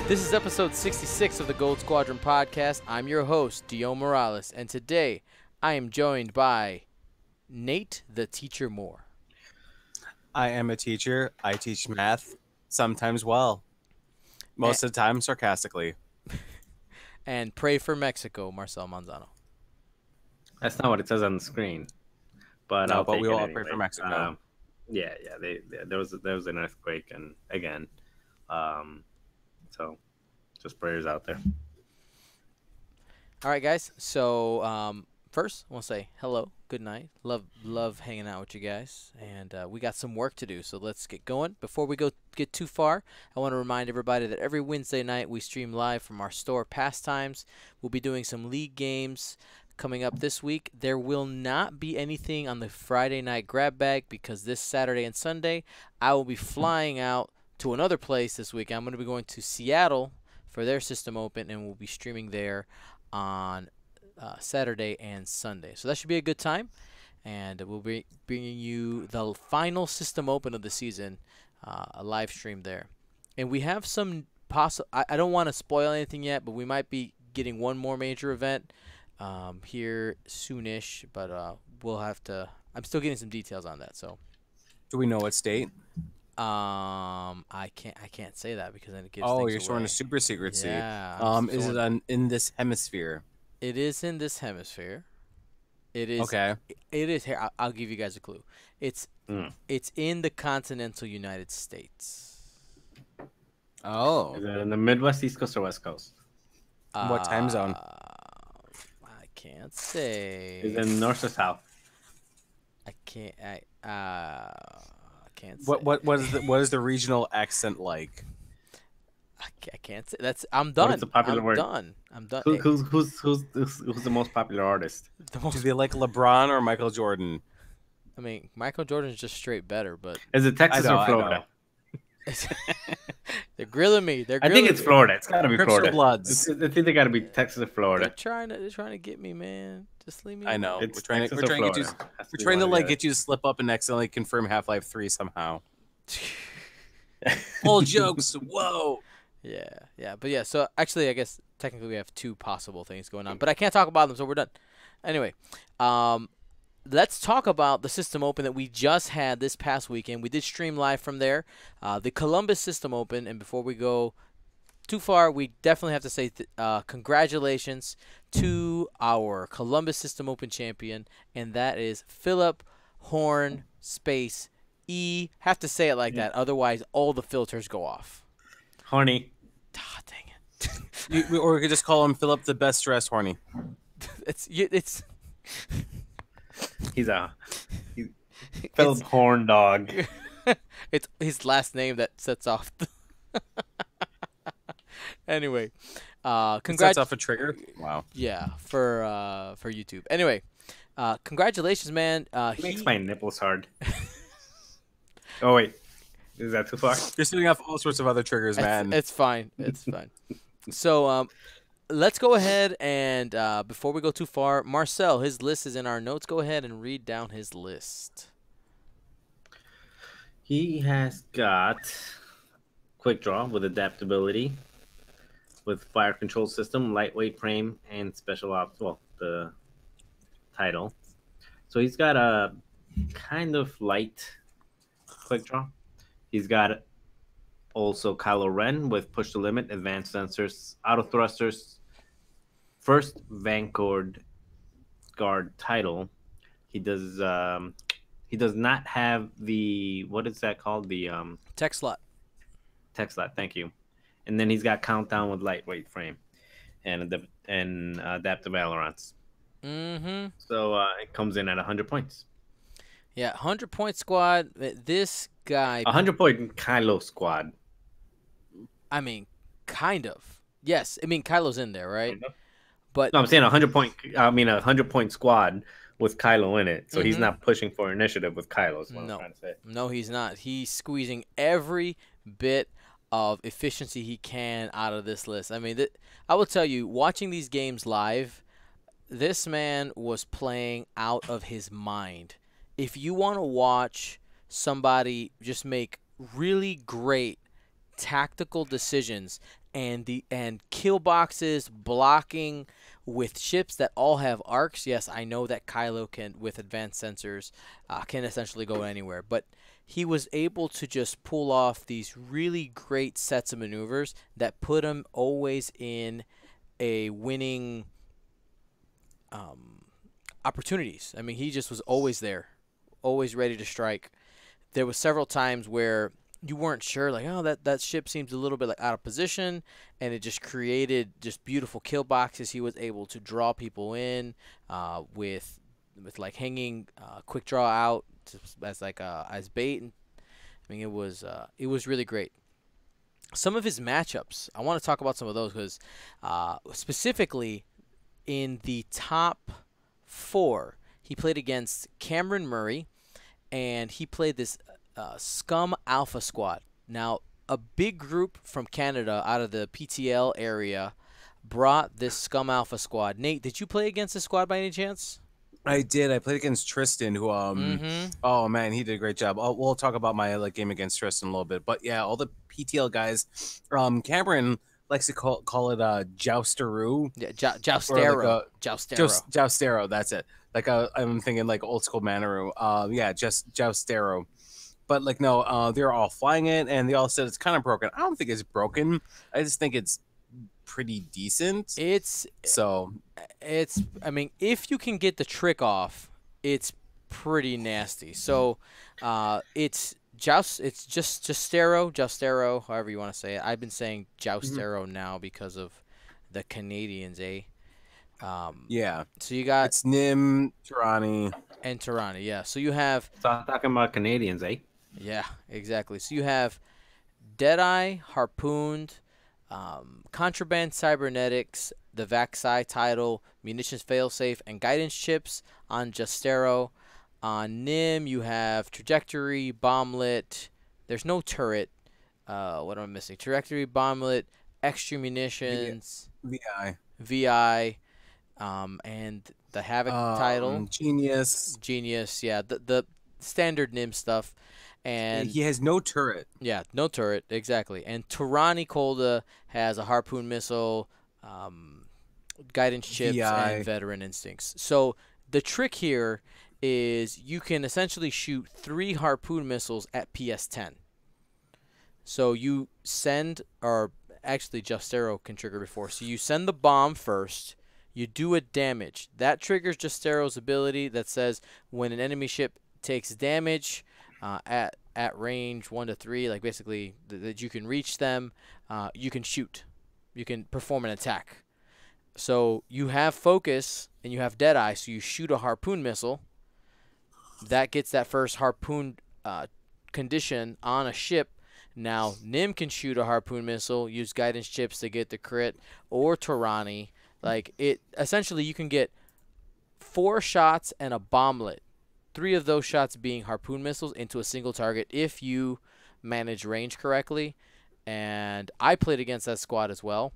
This is episode 66 of the Gold Squadron podcast. I'm your host, Dio Morales, and today I am joined by Nate the Teacher Moore. I am a teacher. I teach math, sometimes well, most of the time sarcastically. And Pray for Mexico, Marcel Manzano. That's not what it says on the screen, but No, I'll but take we it all anyway. pray for Mexico. There was an earthquake and again, so just prayers out there. All right, guys. So first, I want to say hello, good night. Love hanging out with you guys, and we got some work to do. So let's get going. Before we get too far, I want to remind everybody that every Wednesday night we stream live from our store Pastimes. We'll be doing some league games coming up this week. There will not be anything on the Friday night grab bag because this Saturday and Sunday I will be flying out to another place this week. I'm going to be going to Seattle for their System Open, and we'll be streaming there on Saturday and Sunday. So that should be a good time, and we'll be bringing you the final System Open of the season, a live stream there. And we have some I don't want to spoil anything yet, but we might be getting one more major event here soonish, but we'll have to. I'm still getting some details on that. So, do we know what state? I can't say that because then it gives. Oh, things you're showing away. a super secret state. Yeah. Is it in this hemisphere? It is in this hemisphere. It is. Okay. It is here. I'll give you guys a clue. It's in the continental United States. Oh. Is it in the Midwest, East Coast, or West Coast? What time zone? I can't say. Is it north or south? I can't. I can't say. What is the regional accent like? I can't say. I'm done. What is the popular word? I'm done. Who's the most popular artist? Do they like LeBron or Michael Jordan? I mean, Michael Jordan's just straight better, but Is it Texas or Florida? they're grilling me. I think it's Florida. It's got to be Crips or Florida. Bloods? I think they got to be Texas or Florida. They're trying to get me, man. Just leave me. I know. It's We're trying to get you. We're trying to like get you to slip up and accidentally confirm Half-Life 3 somehow. Full jokes. Whoa. Yeah. But yeah, so actually I guess technically we have two possible things going on, but I can't talk about them, so we're done. Anyway, let's talk about the System Open that we just had this past weekend. We did stream live from there, the Columbus System Open, and before we go too far, we definitely have to say congratulations to our Columbus System Open champion, and that is Philip Horn Space E. Have to say it like that, otherwise all the filters go off. Horny. Ah, dang it. Or we could just call him Philip the Best Dressed Horny. It's He's Philip Horn Dog. it's his last name that sets off. Anyway, Sets off a trigger. Wow. Yeah, for YouTube. Anyway, congratulations, man. He makes my nipples hard. Oh wait, is that too far? You're setting off all sorts of other triggers, man. It's fine. It's fine. So let's go ahead and before we go too far, Marcel, his list is in our notes. Go ahead and read down his list. He has got quick draw with adaptability, with fire control system, lightweight frame, and special ops. Well, the title. So he's got a kind of light quick draw. He's got also Kylo Ren with push to limit, advanced sensors, auto thrusters, first Vanguard guard title. He does not have the, what is that called? The Tech slot. Tech slot, thank you. And then he's got countdown with lightweight frame and adaptive ailerons. Mm-hmm. So it comes in at 100 points. Yeah, 100-point squad. This guy. 100-point Kylo squad. I mean, kind of. Yes, I mean Kylo's in there, right? But no, I'm saying 100-point squad with Kylo in it. So he's not pushing for initiative with Kylo. Is what I'm trying to say. No, he's not. He's squeezing every bit of efficiency he can out of this list. I mean, I will tell you, watching these games live, this man was playing out of his mind. If you want to watch somebody just make really great tactical decisions and kill boxes, blocking with ships that all have arcs. Yes, I know that Kylo can, with advanced sensors, can essentially go anywhere, but he was able to just pull off these really great sets of maneuvers that put him always in a winning opportunities. I mean, he just was always there, always ready to strike. There was several times where you weren't sure, like, oh, that ship seems a little bit like out of position, and it just created just beautiful kill boxes. He was able to draw people in with like hanging quick draw out as like as bait. And, I mean, it was really great. Some of his matchups, I want to talk about some of those because specifically in the top 4, he played against Cameron Murray, and he played this Scum Alpha Squad. Now, a big group from Canada out of the PTL area brought this Scum Alpha Squad. Nate, did you play against this squad by any chance? I did. I played against Tristan, who oh man, he did a great job. We'll talk about my game against Tristan in a little bit, but yeah, all the PTL guys. Cameron likes to call it jousteroo. Yeah, joustero. Like joustero. Joustero. That's it. Like I'm thinking like old school Manaroo. Yeah, just joustero. But like no, they're all flying it, and they all said it's kind of broken. I don't think it's broken. I just think it's pretty decent. I mean, if you can get the trick off, it's pretty nasty. So, it's just Joustero, however you want to say it. I've been saying Joustero now because of the Canadians, eh? Yeah. So you got it's NIM Ronnie and Ronnie, yeah. So you have. Stop talking about Canadians, eh? Yeah, exactly. So you have Deadeye, Harpooned, Contraband Cybernetics, the Vaxi title, Munitions Failsafe, and Guidance Chips on Justero. On NIM, you have Trajectory, Bomblet. There's no turret. What am I missing? Trajectory, Bomblet, Extra Munitions, VI, and the Havoc title. Genius, yeah. The standard NIM stuff. And he has no turret. Yeah, no turret, exactly. And Turani Kolda has a Harpoon Missile, Guidance Chips, and Veteran Instincts. So the trick here is you can essentially shoot 3 Harpoon Missiles at PS10. So you send, or actually Justero can trigger before. So you send the bomb first, you do a damage. That triggers Justero's ability that says when an enemy ship takes damage, at range 1 to 3, like basically that you can reach them, you can shoot, you can perform an attack. So you have focus and you have Deadeye, so you shoot a Harpoon Missile. That gets that first Harpoon condition on a ship. Now NIM can shoot a Harpoon Missile, use Guidance Chips to get the crit, or Turani. Like it, essentially you can get 4 shots and a bomblet. 3 of those shots being Harpoon Missiles into a single target if you manage range correctly. And I played against that squad as well,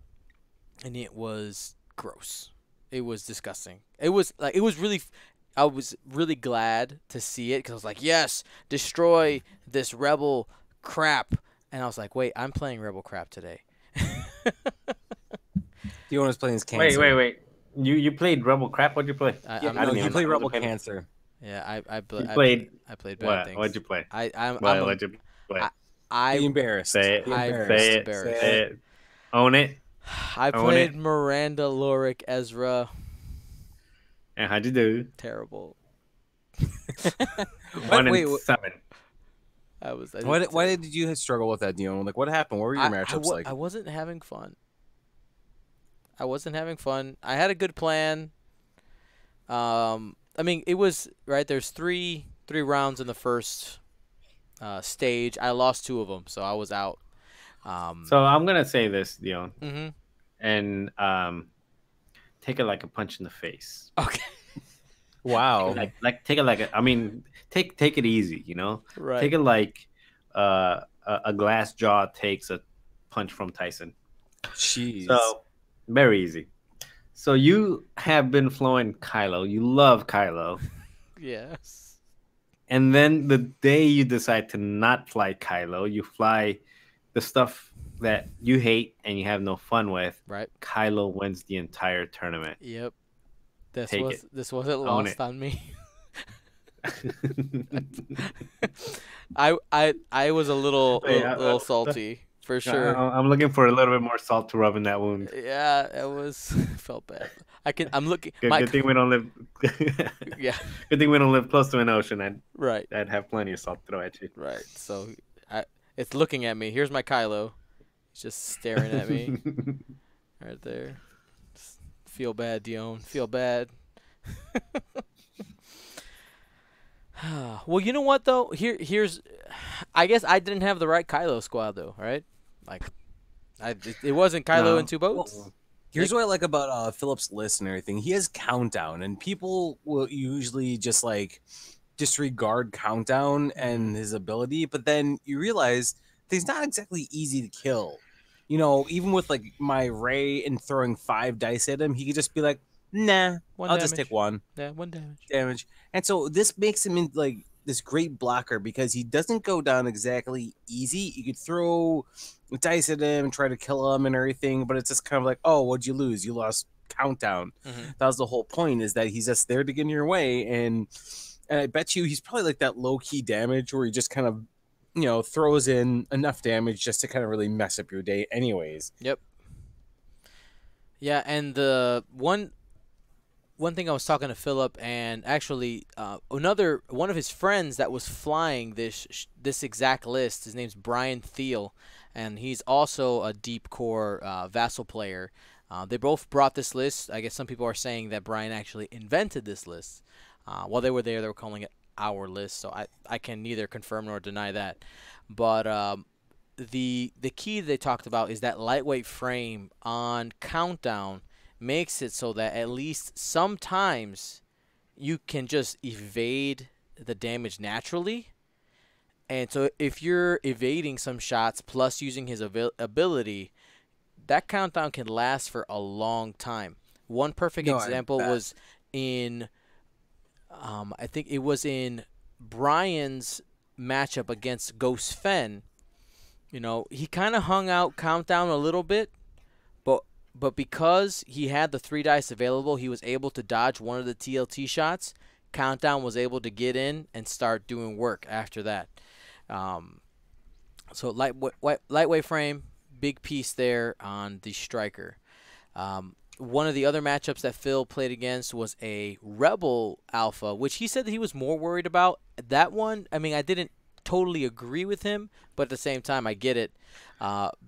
and it was gross. It was disgusting. It was really. I was really glad to see it because I was like, yes, destroy this rebel crap. And I was like, wait, I'm playing rebel crap today. You was playing as Cancer. Wait. You played rebel crap? What'd you play? You played rebel Cancer. Yeah, I played bad things. What'd you play? What'd you play? Be embarrassed. Say it. Say it. Own it. I played Miranda Lorick Ezra. And how'd you do? Terrible. 1 and 7. Why did you struggle with that, Dion? Like, what happened? What were your matchups like? I wasn't having fun. I had a good plan. I mean, it was right. There's three rounds in the first stage. I lost 2 of them, so I was out. So I'm gonna say this, Dion, and take it like a punch in the face. Okay. Wow. Like take it like I mean, take it easy, you know. Right. Take it like a glass jaw takes a punch from Tyson. Jeez. So very easy. So you have been flowing Kylo. You love Kylo. Yes. And then the day you decide to not fly Kylo, you fly the stuff that you hate and you have no fun with, Right. Kylo wins the entire tournament. Yep. Take it. This wasn't Own lost it. on me. I was a Wait, little salty for sure. I'm looking for a little bit more salt to rub in that wound. Yeah, it was felt bad. I'm looking. Good thing we don't live. Yeah. Good thing we don't live close to an ocean. Right. I'd have plenty of salt to throw at you. Right. So it's looking at me. Here's my Kylo. He's just staring at me right there. Just feel bad, Dion. Feel bad. Well, you know what though? Here's, I guess I didn't have the right Kylo squad though, right? Like, it wasn't Kylo No. in two boats. Well, here's what I like about Philip's list and everything. He has countdown, and people will usually just like disregard countdown and his ability, but then you realize that he's not exactly easy to kill. You know, even with like my Ray and throwing 5 dice at him, he could just be like, "Nah, I'll just take 1 Yeah, 1 damage. damage." And so this makes him in like this great blocker because he doesn't go down exactly easy. You could throw dice at him and try to kill him and everything, but it's just kind of like, oh, what'd you lose? You lost countdown. That was the whole point, is that he's just there to get in your way. And I bet you he's probably like that low-key damage where he just kind of, you know, throws in enough damage just to kind of really mess up your day anyways. Yep. Yeah, and the one thing I was talking to Philip, and actually one of his friends that was flying this exact list. His name's Brian Thiel, and he's also a deep core vassal player. They both brought this list. I guess some people are saying that Brian actually invented this list. While they were there, they were calling it our list. So I can neither confirm nor deny that. But the key they talked about is that lightweight frame on countdown makes it so that at least sometimes you can just evade the damage naturally. And so if you're evading some shots plus using his ability, that countdown can last for a long time. One perfect example was in, I think it was in Brian's matchup against Ghost Fen. You know, he kind of hung out countdown a little bit, but because he had the 3 dice available, he was able to dodge one of the TLT shots. Countdown was able to get in and start doing work after that. So lightweight frame, big piece there on the striker. One of the other matchups that Phil played against was a Rebel Alpha, which he said that he was more worried about. That one, I mean, I didn't totally agree with him, but at the same time, I get it.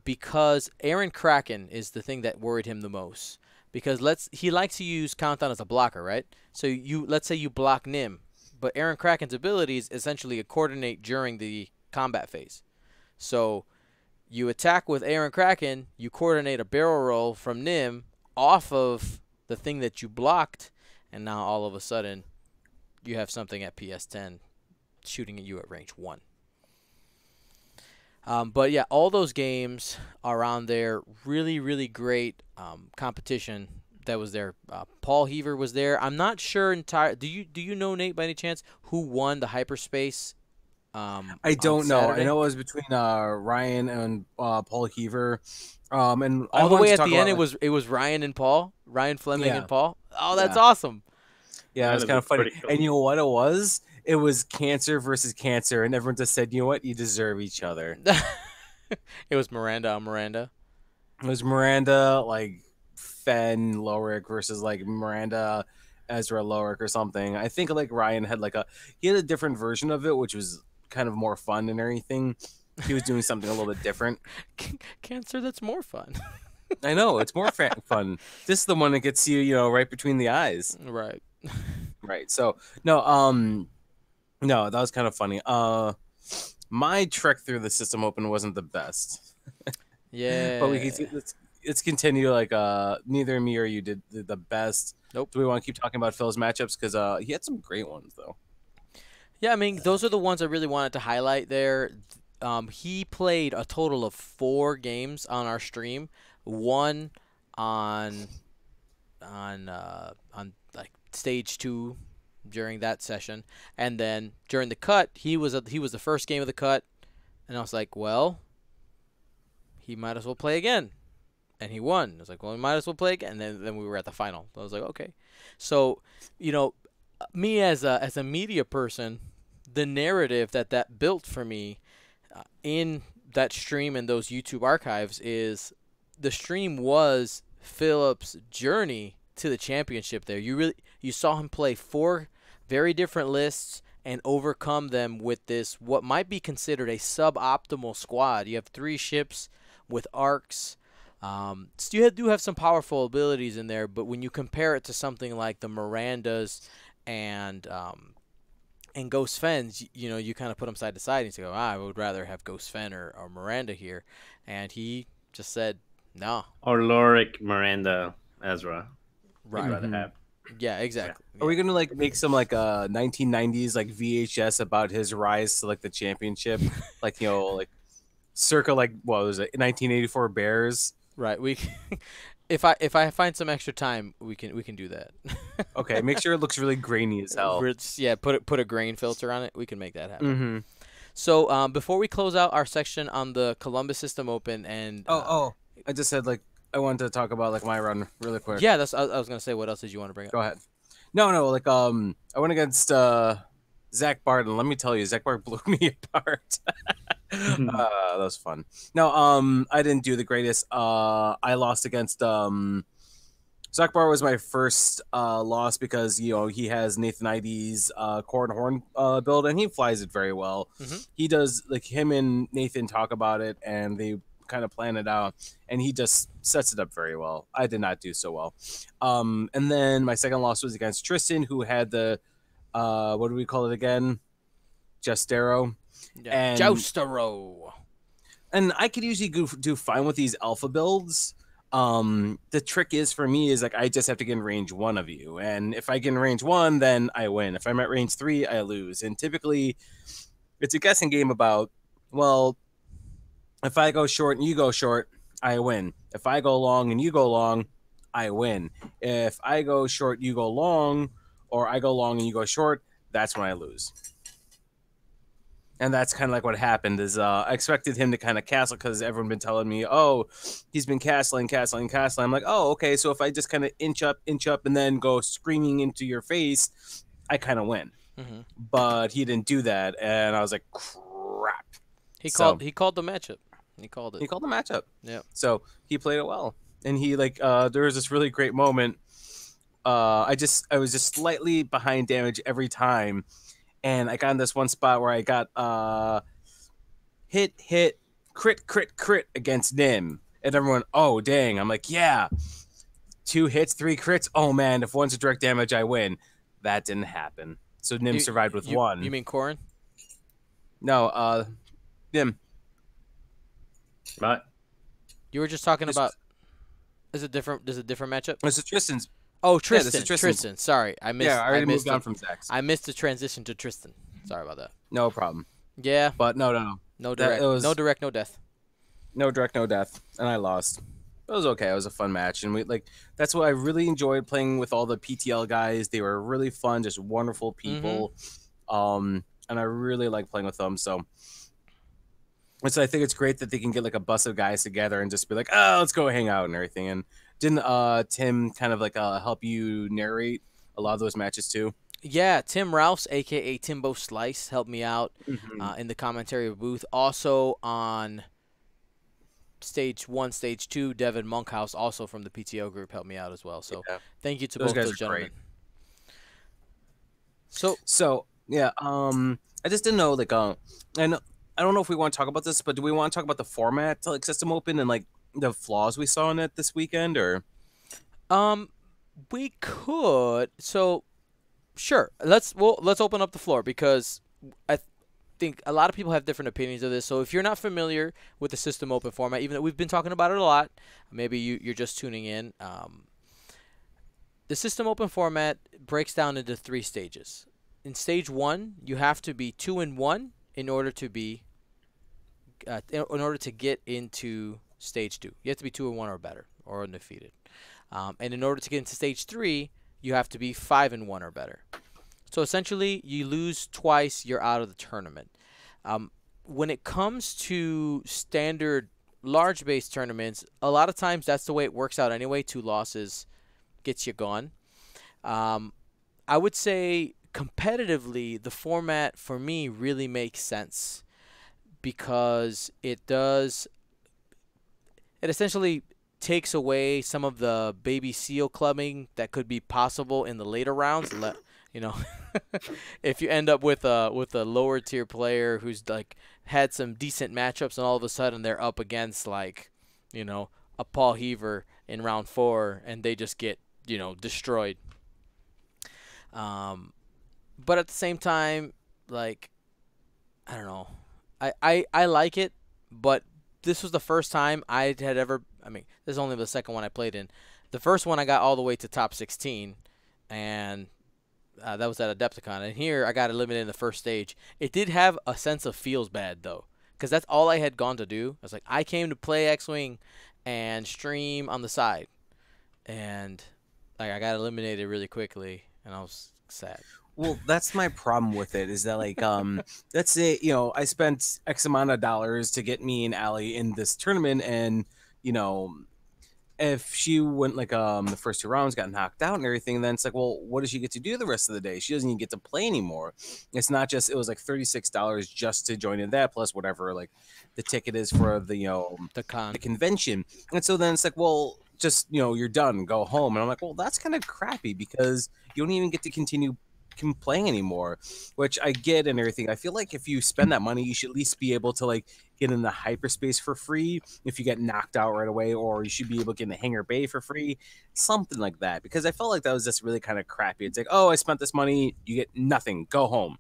Because Aaron Kraken is the thing that worried him the most. Because he likes to use countdown as a blocker, right? So let's say you block NIM, but Aaron Kraken's ability is essentially a coordinate during the combat phase. So you attack with Aaron Kraken, you coordinate a barrel roll from NIM off of the thing that you blocked, and now all of a sudden you have something at PS10 shooting at you at range 1. But yeah, all those games around there, really, really great competition that was there. Paul Heaver was there. I'm not sure do you know, Nate, by any chance, who won the hyperspace? I don't know. Saturday? I know it was between Ryan and Paul Heaver. And all the way at the end, it was Ryan and Paul, Ryan Fleming and Paul. Oh, that's awesome. Yeah, it was kind of funny. Cool. And you know what it was? It was cancer versus cancer, and everyone just said, you know what? You deserve each other. It was Miranda on Miranda. It was Miranda, like, Fen Lorick versus, like, Miranda, Ezra Lorick or something. I think, like, Ryan had, he had a different version of it, which was kind of more fun and everything. He was doing something a little bit different. Cancer, that's more fun. I know, it's more fun. This is the one that gets you, you know, right between the eyes. Right. Right. So, no, that was kind of funny. My trek through the system open wasn't the best. Yeah. But let's continue. Like, neither me or you did the best. Nope. Do we want to keep talking about Phil's matchups? Because he had some great ones, though. Yeah, I mean, those are the ones I really wanted to highlight there. He played a total of 4 games on our stream. One on like stage 2 during that session, and then during the cut, he was the first game of the cut, and I was like, well, he might as well play again. And he won. I was like, well, we might as well play again. And then we were at the final. I was like, okay. So, me as a media person, the narrative that built for me in that stream and those YouTube archives is the stream was Philip's journey to the championship there. You saw him play 4 very different lists and overcome them with this, what might be considered a suboptimal squad. You have 3 ships with arcs. So you do have some powerful abilities in there, but when you compare it to something like the Mirandas and Ghost Fens, you kind of put them side to side and you go, I would rather have Ghost Fen or Miranda here. And he just said, no. Or Lorik, Miranda, Ezra. Right. I'd rather have. Yeah, exactly. Are we gonna like make some like 1990s like VHS about his rise to like the championship, like like circa like what was it 1984 Bears? Right. If I find some extra time, we can do that. Okay, make sure it looks really grainy as hell. Yeah, put a grain filter on it. We can make that happen. Mm-hmm. So before we close out our section on the Columbus System Open and I just said like I wanted to talk about like my run really quick. yeah, I was gonna say, what else did you want to bring up? Go ahead. No, like I went against Zach Barton. Let me tell you, Zach Barton blew me apart. That was fun. No, I didn't do the greatest. I lost against Zach Barton was my first loss because he has Nathan ID's core and horn build and he flies it very well. Mm-hmm. He does, like, him and Nathan talk about it and they kind of plan it out and he just sets it up very well. I did not do so well. And then my second loss was against Tristan, who had the what do we call it again? Justero. Yeah. And Joustero. And I could usually do fine with these alpha builds. The trick is for me is like I just have to get in range 1 of you, and if I get in range 1, then I win. If I'm at range 3, I lose. And typically, it's a guessing game about, well, if I go short and you go short, I win. If I go long and you go long, I win. If I go short, you go long, or I go long and you go short, that's when I lose. And that's kind of like what happened is I expected him to kind of castle because everyone been telling me, oh, he's been castling. I'm like, oh, okay. So if I just kind of inch up, and then go screaming into your face, I kind of win. Mm-hmm. But he didn't do that. And I was like, crap. He called the matchup. He called it. He called the matchup. Yeah. So he played it well. And he there was this really great moment. I was just slightly behind damage every time. And I got in this one spot where I got hit, crit against NIM. And everyone, oh, dang. I'm like, yeah. 2 hits, 3 crits. Oh, man, if one's a direct damage, I win. That didn't happen. So NIM survived with 1. You mean Corin? No, NIM. What? You were just talking about... Is it different matchup? This is Tristan's. Oh, Tristan. Yeah, this is Tristan's. Tristan. Sorry, I missed. Yeah, I already moved it. on from Zach's. I missed the transition to Tristan. Sorry about that. No problem. Yeah. But no. No direct. No direct. No death. No direct, no death, and I lost. It was okay. It was a fun match, and that's what I really enjoyed playing with all the PTL guys. They were really fun, just wonderful people, and I really like playing with them. So I think it's great that they can get like a bus of guys together and just be like, oh, let's go hang out and everything. And didn't Tim kind of like help you narrate a lot of those matches too? Yeah, Tim Rouse, a.k.a. Timbo Slice, helped me out in the commentary booth. Also on Stage 1, Stage 2, Devin Monkhouse, also from the PTO group, helped me out as well. So thank you to both those gentlemen. Great. So yeah, I just didn't know, like, and I don't know if we want to talk about this, but do we want to talk about the format to like System Open and like the flaws we saw in it this weekend, or? We could. So, sure. Let's open up the floor because I think a lot of people have different opinions of this. So if you're not familiar with the System Open format, even though we've been talking about it a lot, maybe you're just tuning in. The System Open format breaks down into 3 stages. In Stage 1, you have to be 2-1 in order to get into Stage 2. You have to be 2-1 or better, or undefeated. And in order to get into Stage 3, you have to be 5-1 or better. So essentially, you lose twice, you're out of the tournament. When it comes to standard large base tournaments, a lot of times that's the way it works out anyway. 2 losses gets you gone. I would say competitively, the format for me really makes sense because it essentially takes away some of the baby seal clubbing that could be possible in the later rounds. You know, if you end up with a lower tier player who's like had some decent matchups and all of a sudden they're up against like, you know, a Paul Heaver in round 4 and they just get, you know, destroyed. But at the same time, like, I don't know. I like it, but this was the first time I had ever. I mean, this is only the second one I played in. The first one I got all the way to top 16, and that was at Adepticon. And here I got eliminated in the first stage. It did have a sense of feels bad though, because that's all I had gone to do. I was like, I came to play YWing and stream on the side, and like I got eliminated really quickly, and I was sad. Well, that's my problem with it, is that like let's say, you know, I spent X amount of dollars to get me and Allie in this tournament, and you know, if she went like the first 2 rounds, got knocked out and everything, then it's like, well, what does she get to do the rest of the day? She doesn't even get to play anymore. It's not just, it was like $36 just to join in that, plus whatever like the ticket is for the, you know, The convention. And so then it's like, well, just, you know, you're done, go home. And I'm like, well, that's kind of crappy because you don't even get to continue playing anymore, which I get and everything. I feel like if you spend that money, you should at least be able to like get in the hyperspace for free if you get knocked out right away, or you should be able to get in the hangar bay for free, something like that. Because I felt like that was just really kind of crappy. It's like, oh, I spent this money, you get nothing, go home.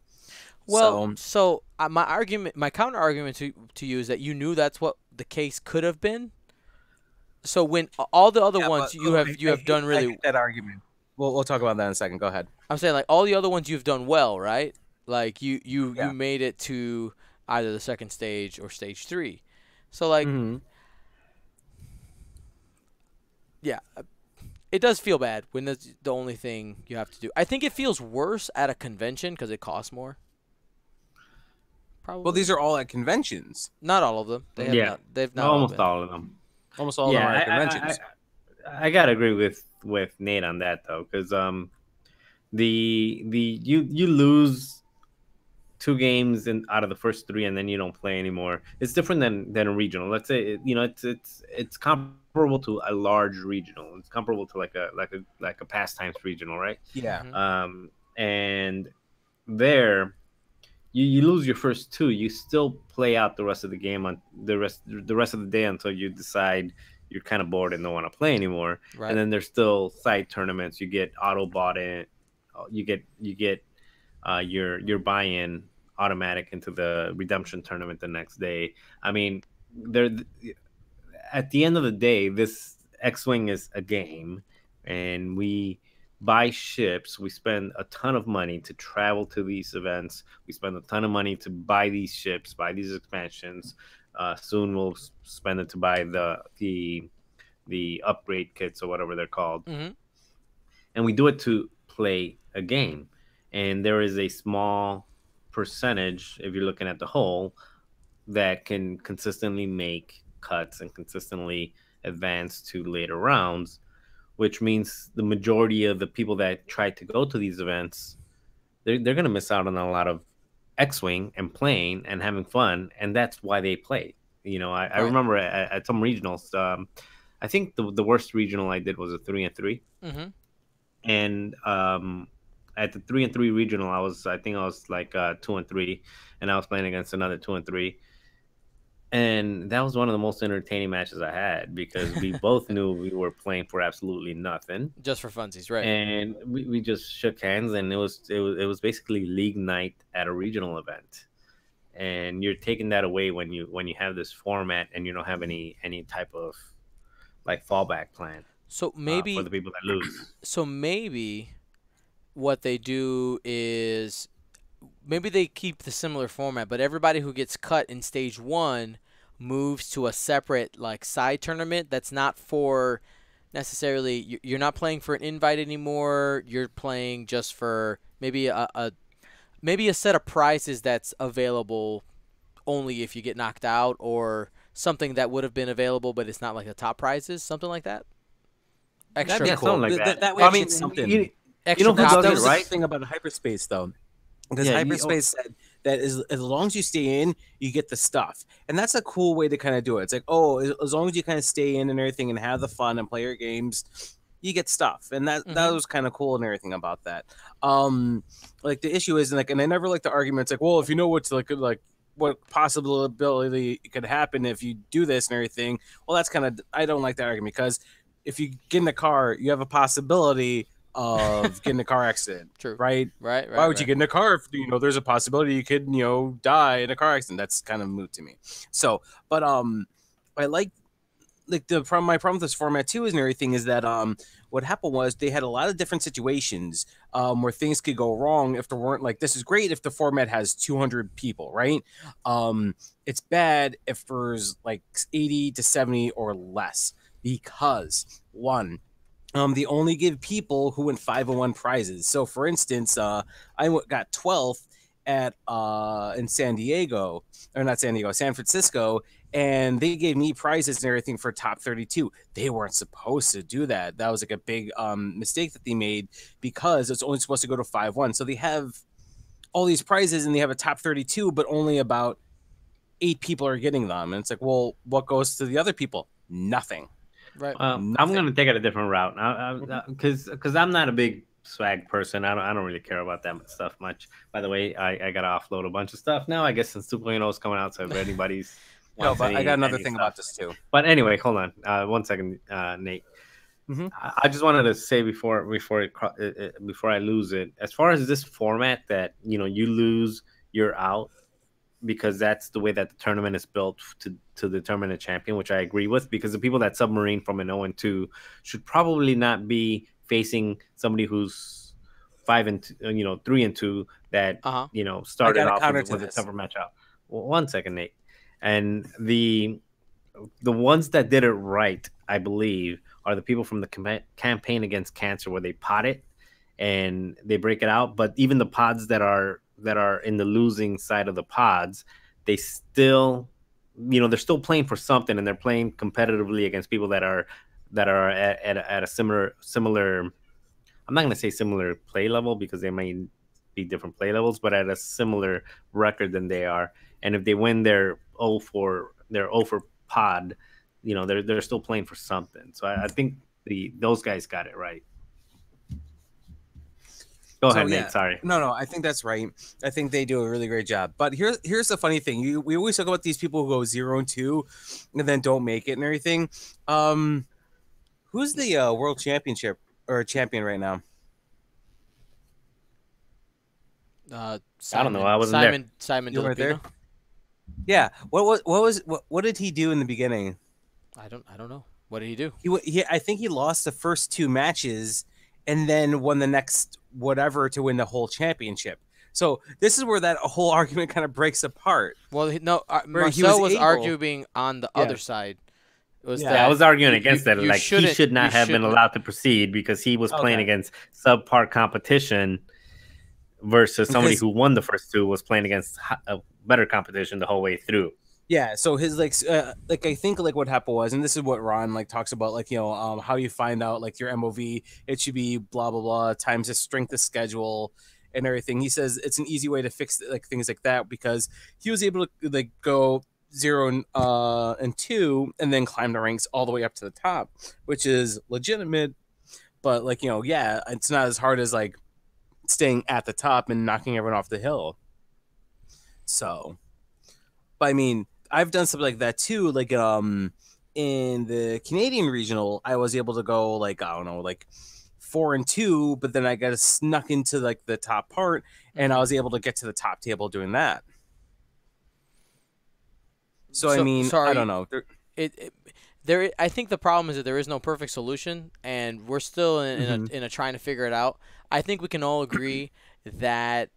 Well, so my counter argument to you is that you knew that's what the case could have been. So when all the other ones you have done really, I hate that argument. We'll talk about that in a second. Go ahead. I'm saying like all the other ones you've done well, right? Like you made it to either the second stage or stage 3. So like, yeah, it does feel bad when that's the only thing you have to do. I think it feels worse at a convention because it costs more. Probably. Well, these are all at conventions. Not all of them. They have they've not almost all all of them. Almost all of them are at conventions. I gotta agree with Nate on that though, because you lose 2 games out of the first 3, and then you don't play anymore. It's different than a regional. Let's say it's comparable to a large regional. It's comparable to like a pastimes regional, right? Yeah. Mm-hmm. And there, you lose your first 2. You still play out the rest of the game on the rest of the day until you decide you're kind of bored and don't want to play anymore. Right. And then there's still side tournaments. You get auto bought in. You get your buy-in automatic into the redemption tournament the next day. I mean, at the end of the day, this YWing is a game, and we buy ships. We spend a ton of money to travel to these events. We spend a ton of money to buy these ships, buy these expansions. Soon we'll spend it to buy the upgrade kits or whatever they're called. Mm-hmm. And we do it to play a game. And there is a small percentage, if you're looking at the whole, that can consistently make cuts and consistently advance to later rounds, which means the majority of the people that try to go to these events, they're going to miss out on a lot of YWing and playing and having fun, and that's why they play. You know, I remember at some regionals, I think the worst regional I did was a 3-3, and at the 3-3 regional, I think I was like 2-3, and I was playing against another 2-3, and that was one of the most entertaining matches I had because we both knew we were playing for absolutely nothing, just for funsies, right? And we just shook hands, and it was basically league night at a regional event, and you're taking that away when you have this format and you don't have any type of like fallback plan. So maybe for the people that lose. So maybe what they do is maybe they keep the similar format, but everybody who gets cut in stage 1 moves to a separate like side tournament that's not for necessarily, you're not playing for an invite anymore. You're playing just for maybe a set of prizes that's available only if you get knocked out, or something that would have been available, but it's not like the top prizes, something like that. Extra Yeah, cool. something like that. That way, I it's mean, something. you extra know who copies. does That it was the right? thing about hyperspace, though, because Yeah, hyperspace said that as long as you stay in, you get the stuff, and that's a cool way to kind of do it. It's like, oh, as long as you kind of stay in and everything, and have the fun and play your games, you get stuff, and that was kind of cool and everything about that. Like the issue is, like, and I never like the arguments like, well, if you know what's like what possibility could happen if you do this and everything, well, that's kind of, I don't like that argument, because if you get in the car, you have a possibility of getting a car accident. True. Right? Right. Why would you get in a car if there's a possibility you could die in a car accident? That's kind of moot to me. So, but I like my problem with this format too is and everything is that what happened was they had a lot of different situations where things could go wrong if there weren't, like, this is great if the format has 200 people, right? It's bad if there's like 80 to 70 or less, because one, they only give people who win 501 prizes. So, for instance, got 12th at in San Francisco, and they gave me prizes and everything for top 32. They weren't supposed to do that. That was like a big mistake that they made, because it's only supposed to go to 5-1. So they have all these prizes and they have a top 32, but only about 8 people are getting them. And it's like, well, what goes to the other people? Nothing. Right. I'm going to take it a different route because I'm not a big swag person. I don't really care about that stuff much. By the way, I got to offload a bunch of stuff now. I guess since 2.0 is coming out, so if anybody's no, but I got another thing about this too. But anyway, hold on 1 second, Nate. I just wanted to say before I lose it, as far as this format that you lose, you're out, because that's the way that the tournament is built to determine a champion, which I agree with, because the people that submarine from an 0-2 should probably not be facing somebody who's 3-2 that started off with a tougher matchup. Well, 1 second, Nate. And the ones that did it right, I believe, are the people from the campaign against cancer, where they pot it and they break it out. But even the pods that are in the losing side of the pods, they still, they're still playing for something, and they're playing competitively against people that are at a similar. I'm not going to say similar play level, because they may be different play levels, but at a similar record than they are. And if they win their 0 for pod, they're still playing for something. So I think those guys got it right. Go ahead, Nate. Sorry. No, I think that's right. I think they do a really great job. But here's the funny thing. We always talk about these people who go 0-2 and then don't make it and everything. Who's the world championship or champion right now? Simon, I don't know. I wasn't there. Simon You weren't Delapino. there? Yeah. What did he do in the beginning? I don't know. What did he do? I think he lost the first 2 matches and then won the next whatever to win the whole championship. So this is where that whole argument kind of breaks apart. Well, Marcel was arguing on the other side. I was arguing against that. Like, he should not have been allowed to proceed, because he was playing against subpar competition, versus somebody who won the first 2 was playing against a better competition the whole way through. Yeah, so his I think what happened was, and this is what Ron talks about, how you find out your MOV. It should be blah blah blah times the strength of schedule and everything. He says it's an easy way to fix things like that, because he was able to go 0 and 2 and then climb the ranks all the way up to the top, which is legitimate. But it's not as hard as staying at the top and knocking everyone off the hill. So, but I mean, I've done something like that too. In the Canadian regional, I was able to go 4-2, but then I got snuck into the top part, and I was able to get to the top table doing that. So I mean, I don't know. I think the problem is that there is no perfect solution, and we're still in a trying to figure it out. I think we can all agree that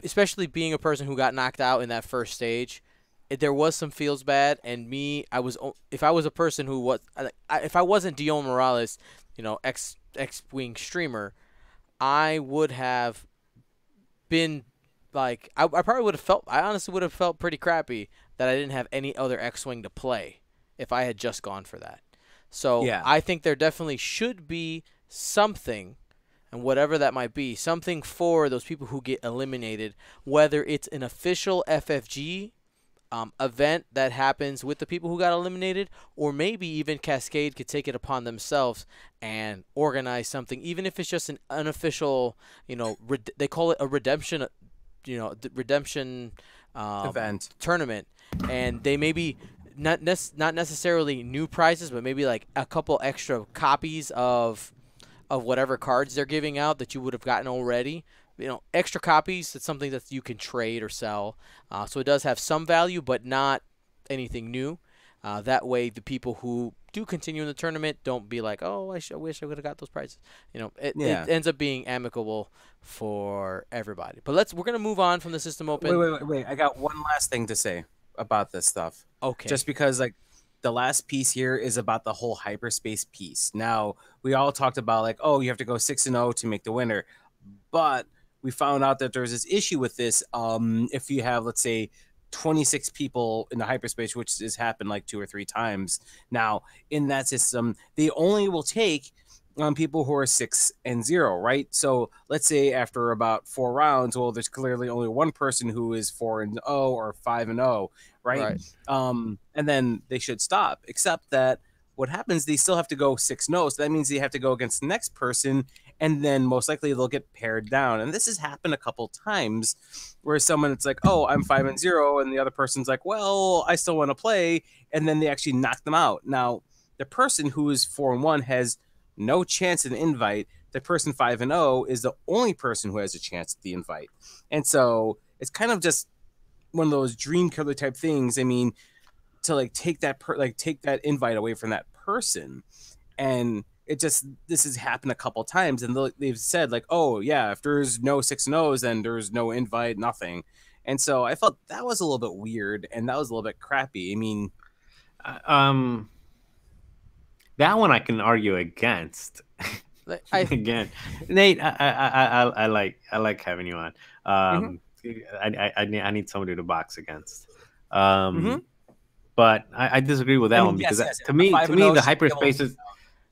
especially being a person who got knocked out in that first stage, there was some feels bad, and if I was a person who was if I wasn't Dion Morales, X-Wing streamer, I would have been I honestly would have felt pretty crappy that I didn't have any other X-Wing to play if I had just gone for that. So Yeah. I think there definitely should be something, and whatever that might be, something for those people who get eliminated, whether it's an official FFG event that happens with the people who got eliminated, or maybe even Cascade could take it upon themselves and organize something, even if it's just an unofficial, they call it a redemption, redemption Event. tournament, and they maybe not necessarily new prizes, but maybe like a couple extra copies of whatever cards they're giving out that you would have gotten already. Extra copies. It's something that you can trade or sell. So it does have some value, but not anything new. That way, the people who do continue in the tournament don't be like, oh, I wish I would have got those prizes. It ends up being amicable for everybody. But we're gonna move on from the System Open. Wait. I got one last thing to say about this stuff. Okay. Just because, like, the last piece here is about the whole hyperspace piece. Now, we all talked about, like, oh, you have to go 6-0 to make the winner. But we found out that there's this issue with this. If you have, let's say, 26 people in the hyperspace, which has happened like 2 or 3 times now in that system, they only will take people who are 6-0, right? So let's say after about 4 rounds, well, there's clearly only one person who is 4-0 or 5-0, right? And then they should stop. Except that what happens, they still have to go 6-0, so that means they have to go against the next person, and then most likely they'll get pared down. And this has happened a couple times where it's like, oh, I'm 5-0, and the other person's like, well, I still want to play, and then they actually knock them out. Now, the person who is 4-1 has no chance at an invite. The person 5-0 is the only person who has a chance at the invite. And so it's kind of just one of those dream killer type things. I mean, to like take that invite away from that person, and this has happened a couple times, and they've said like, oh yeah, if there's no 6-0s, then there's no invite, nothing. And so I felt that was a little bit weird, and that was a little bit crappy. I mean, that one I can argue against. Again, Nate, I like having you on. I need somebody to box against. But I disagree with that one because to me the hyperspace is.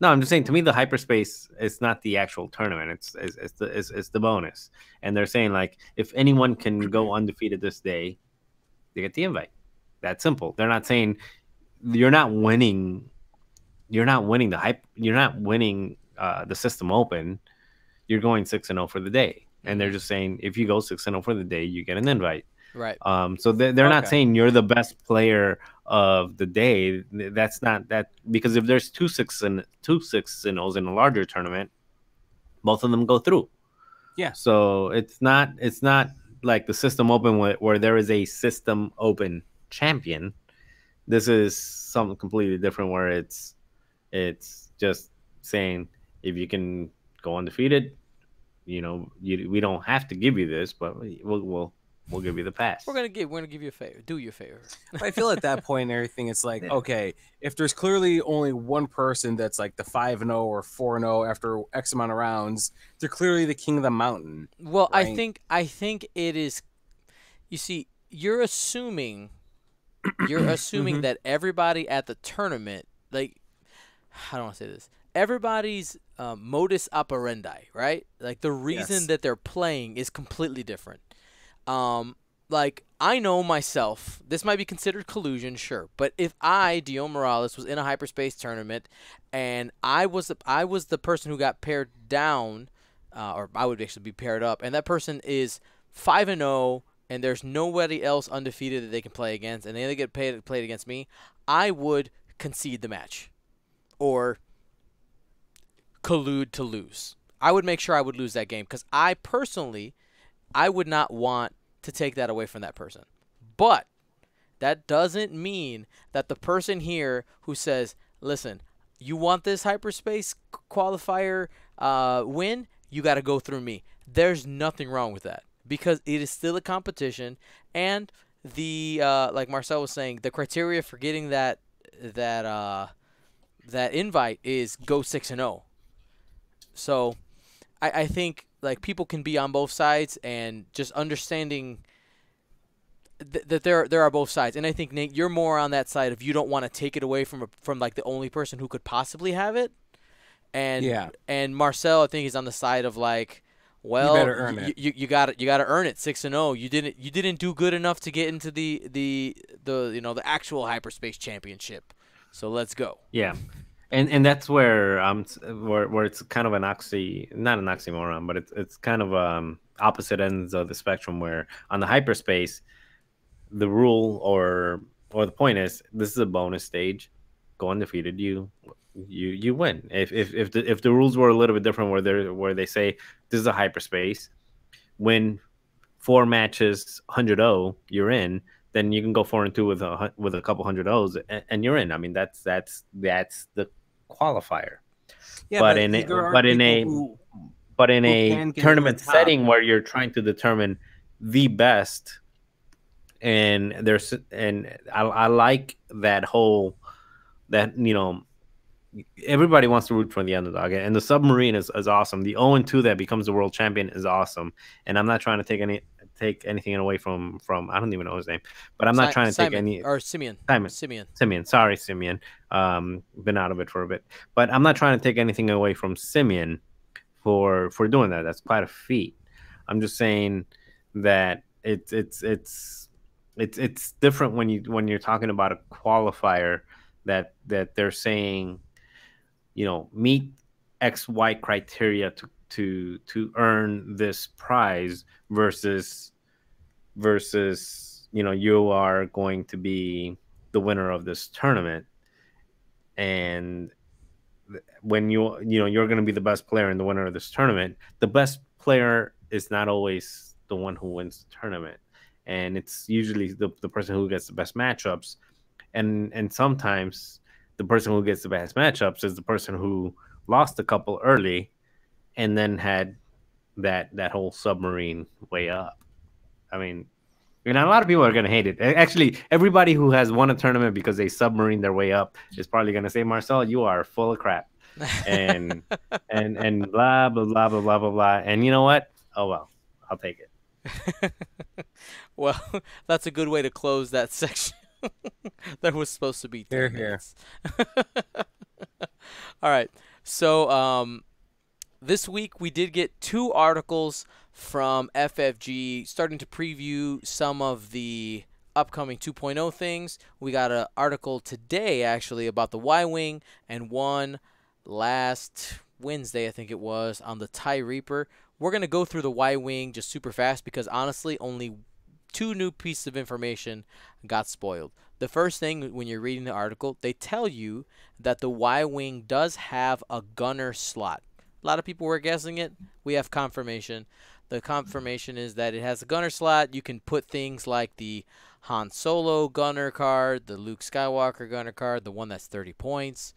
No, I'm just saying. To me, the hyperspace is not the actual tournament. It's the bonus. And they're saying like, if anyone can go undefeated this day, they get the invite. That's simple. They're not saying you're not winning. You're not winning the hype. You're not winning the System Open. You're going 6-0 for the day. And they're just saying if you go 6-0 for the day, you get an invite. Right. So they're not saying you're the best player of the day. That's not that, because if there's two 6-0s in a larger tournament, both of them go through. Yeah. So it's not like the System Open where there is a System Open champion. This is something completely different where it's just saying if you can go undefeated, we don't have to give you this, but we'll give you the pass. We're gonna give you a favor. Do you a favor. I feel at that point and everything, it's like, okay, if there's clearly only one person that's like the 5-0 or 4-0 after X amount of rounds, they're clearly the king of the mountain. Well, right? I think it is. You see, you're assuming that everybody at the tournament, like, how do I want to say this? Everybody's modus operandi, right? Like the reason that they're playing is completely different. Like, I know myself, this might be considered collusion, sure, but if I, Dio Morales, was in a hyperspace tournament and I was the person who got paired down, or I would actually be paired up, and that person is 5-0 and there's nobody else undefeated that they can play against, and they only get played against me, I would concede the match or collude to lose. I would make sure I would lose that game because I would not want to take that away from that person. But that doesn't mean that the person here who says, listen, you want this hyperspace qualifier win, you got to go through me. There's nothing wrong with that because it is still a competition, and the like Marcel was saying, the criteria for getting that invite is go 6-0. So I think like people can be on both sides, and just understanding that there are both sides, and I think Nate, you're more on that side of you don't want to take it away from like the only person who could possibly have it, and Yeah. and Marcel, I think he's on the side of like, You well, better earn it. you got to earn it 6-0. You didn't do good enough to get into the the actual hyperspace championship, so let's go. Yeah, and that's where where it's kind of an not an oxymoron, but it's kind of opposite ends of the spectrum. Where on the hyperspace, the rule or the point is this is a bonus stage. Go undefeated, you win. If the rules were a little bit different, where they say this is a hyperspace, win 4 matches 100-0, you're in. Then you can go 4-2 with a couple 100-0s, and you're in. I mean, that's the qualifier. Yeah, But in who a can get to tournament the top. setting where you're trying to determine the best, and I like that whole that everybody wants to root for the underdog, and the submarine is awesome. The 0-2 that becomes the world champion is awesome, and I'm not trying to take anything away from I don't even know his name, but I'm not trying to take any or Simeon. Simeon. Sorry, Simeon. Been out of it for a bit, but I'm not trying to take anything away from Simeon for doing that. That's quite a feat. I'm just saying that it's different when you're talking about a qualifier that they're saying, meet XY criteria to earn this prize versus you are going to be the winner of this tournament, and when you're going to be the best player and the winner of this tournament, the best player is not always the one who wins the tournament, and it's usually the person who gets the best matchups, and sometimes the person who gets the best matchups is the person who lost a couple early and then had that whole submarine way up. I mean, a lot of people are going to hate it. Actually, everybody who has won a tournament because they submarine their way up is probably going to say, Marcel, you are full of crap. And and blah, blah, blah, blah, blah, blah, blah. And you know what? Oh, well, I'll take it. Well, that's a good way to close that section. That was supposed to be 10 Here, minutes. All right. So this week we did get 2 articles from FFG starting to preview some of the upcoming 2.0 things. We got an article today actually about the YWing, and one last Wednesday, I think it was, on the TIE Reaper. We're going to go through the YWing just super fast because honestly only 2 new pieces of information got spoiled. The first thing, when you're reading the article, they tell you that the YWing does have a gunner slot. A lot of people were guessing it. We have confirmation. The confirmation is that it has a gunner slot. You can put things like the Han Solo gunner card, the Luke Skywalker gunner card, the one that's 30 points.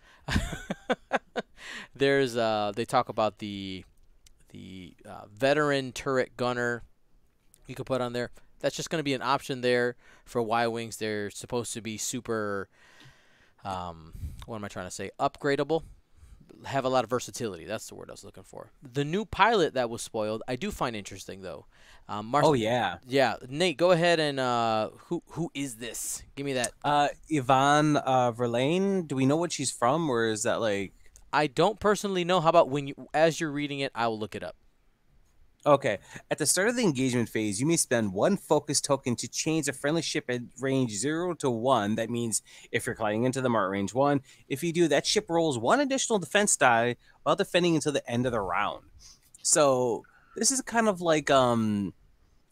There's they talk about the veteran turret gunner you could put on there. That's just going to be an option there for Y-Wings. They're supposed to be super, what am I trying to say, upgradable. Have a lot of versatility. That's the word I was looking for. The new pilot that was spoiled, I do find interesting, though. Oh, yeah. Yeah. Nate, go ahead and who is this? Give me that. Yvonne Verlaine. Do we know what she's from, or is that like... I don't personally know. How about as you're reading it, I will look it up. Okay. At the start of the engagement phase, you may spend 1 focus token to change a friendly ship at range 0 to 1. That means if you're colliding into them at range 1, if you do, that ship rolls 1 additional defense die while defending until the end of the round. So this is kind of like what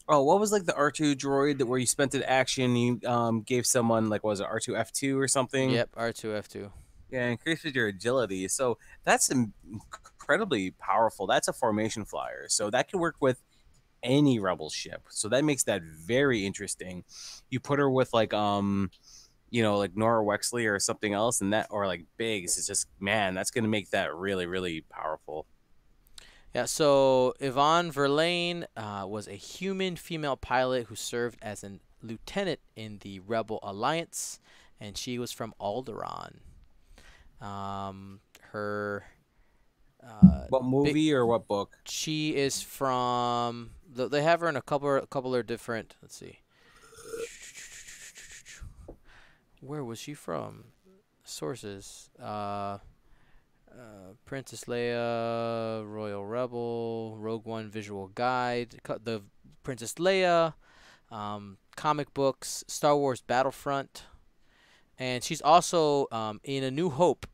was like the R2 droid that where you spent an action, you gave someone like, what was it, R2 F2 or something? Yep, R2 F2. Yeah, increases your agility. So that's incredibly powerful. That's a formation flyer. So that can work with any rebel ship. So that makes that very interesting. You put her with like like Nora Wexley or something else, and that, or like Biggs, it's just, man, that's gonna make that really, really powerful. Yeah, so Yvonne Verlaine was a human female pilot who served as a lieutenant in the Rebel Alliance, and she was from Alderaan. Her what movie or what book? She is from. They have her in a couple of different. Let's see. where was she from? Sources. Princess Leia, Royal Rebel, Rogue One visual guide, the Princess Leia, comic books, Star Wars Battlefront, and she's also in A New Hope.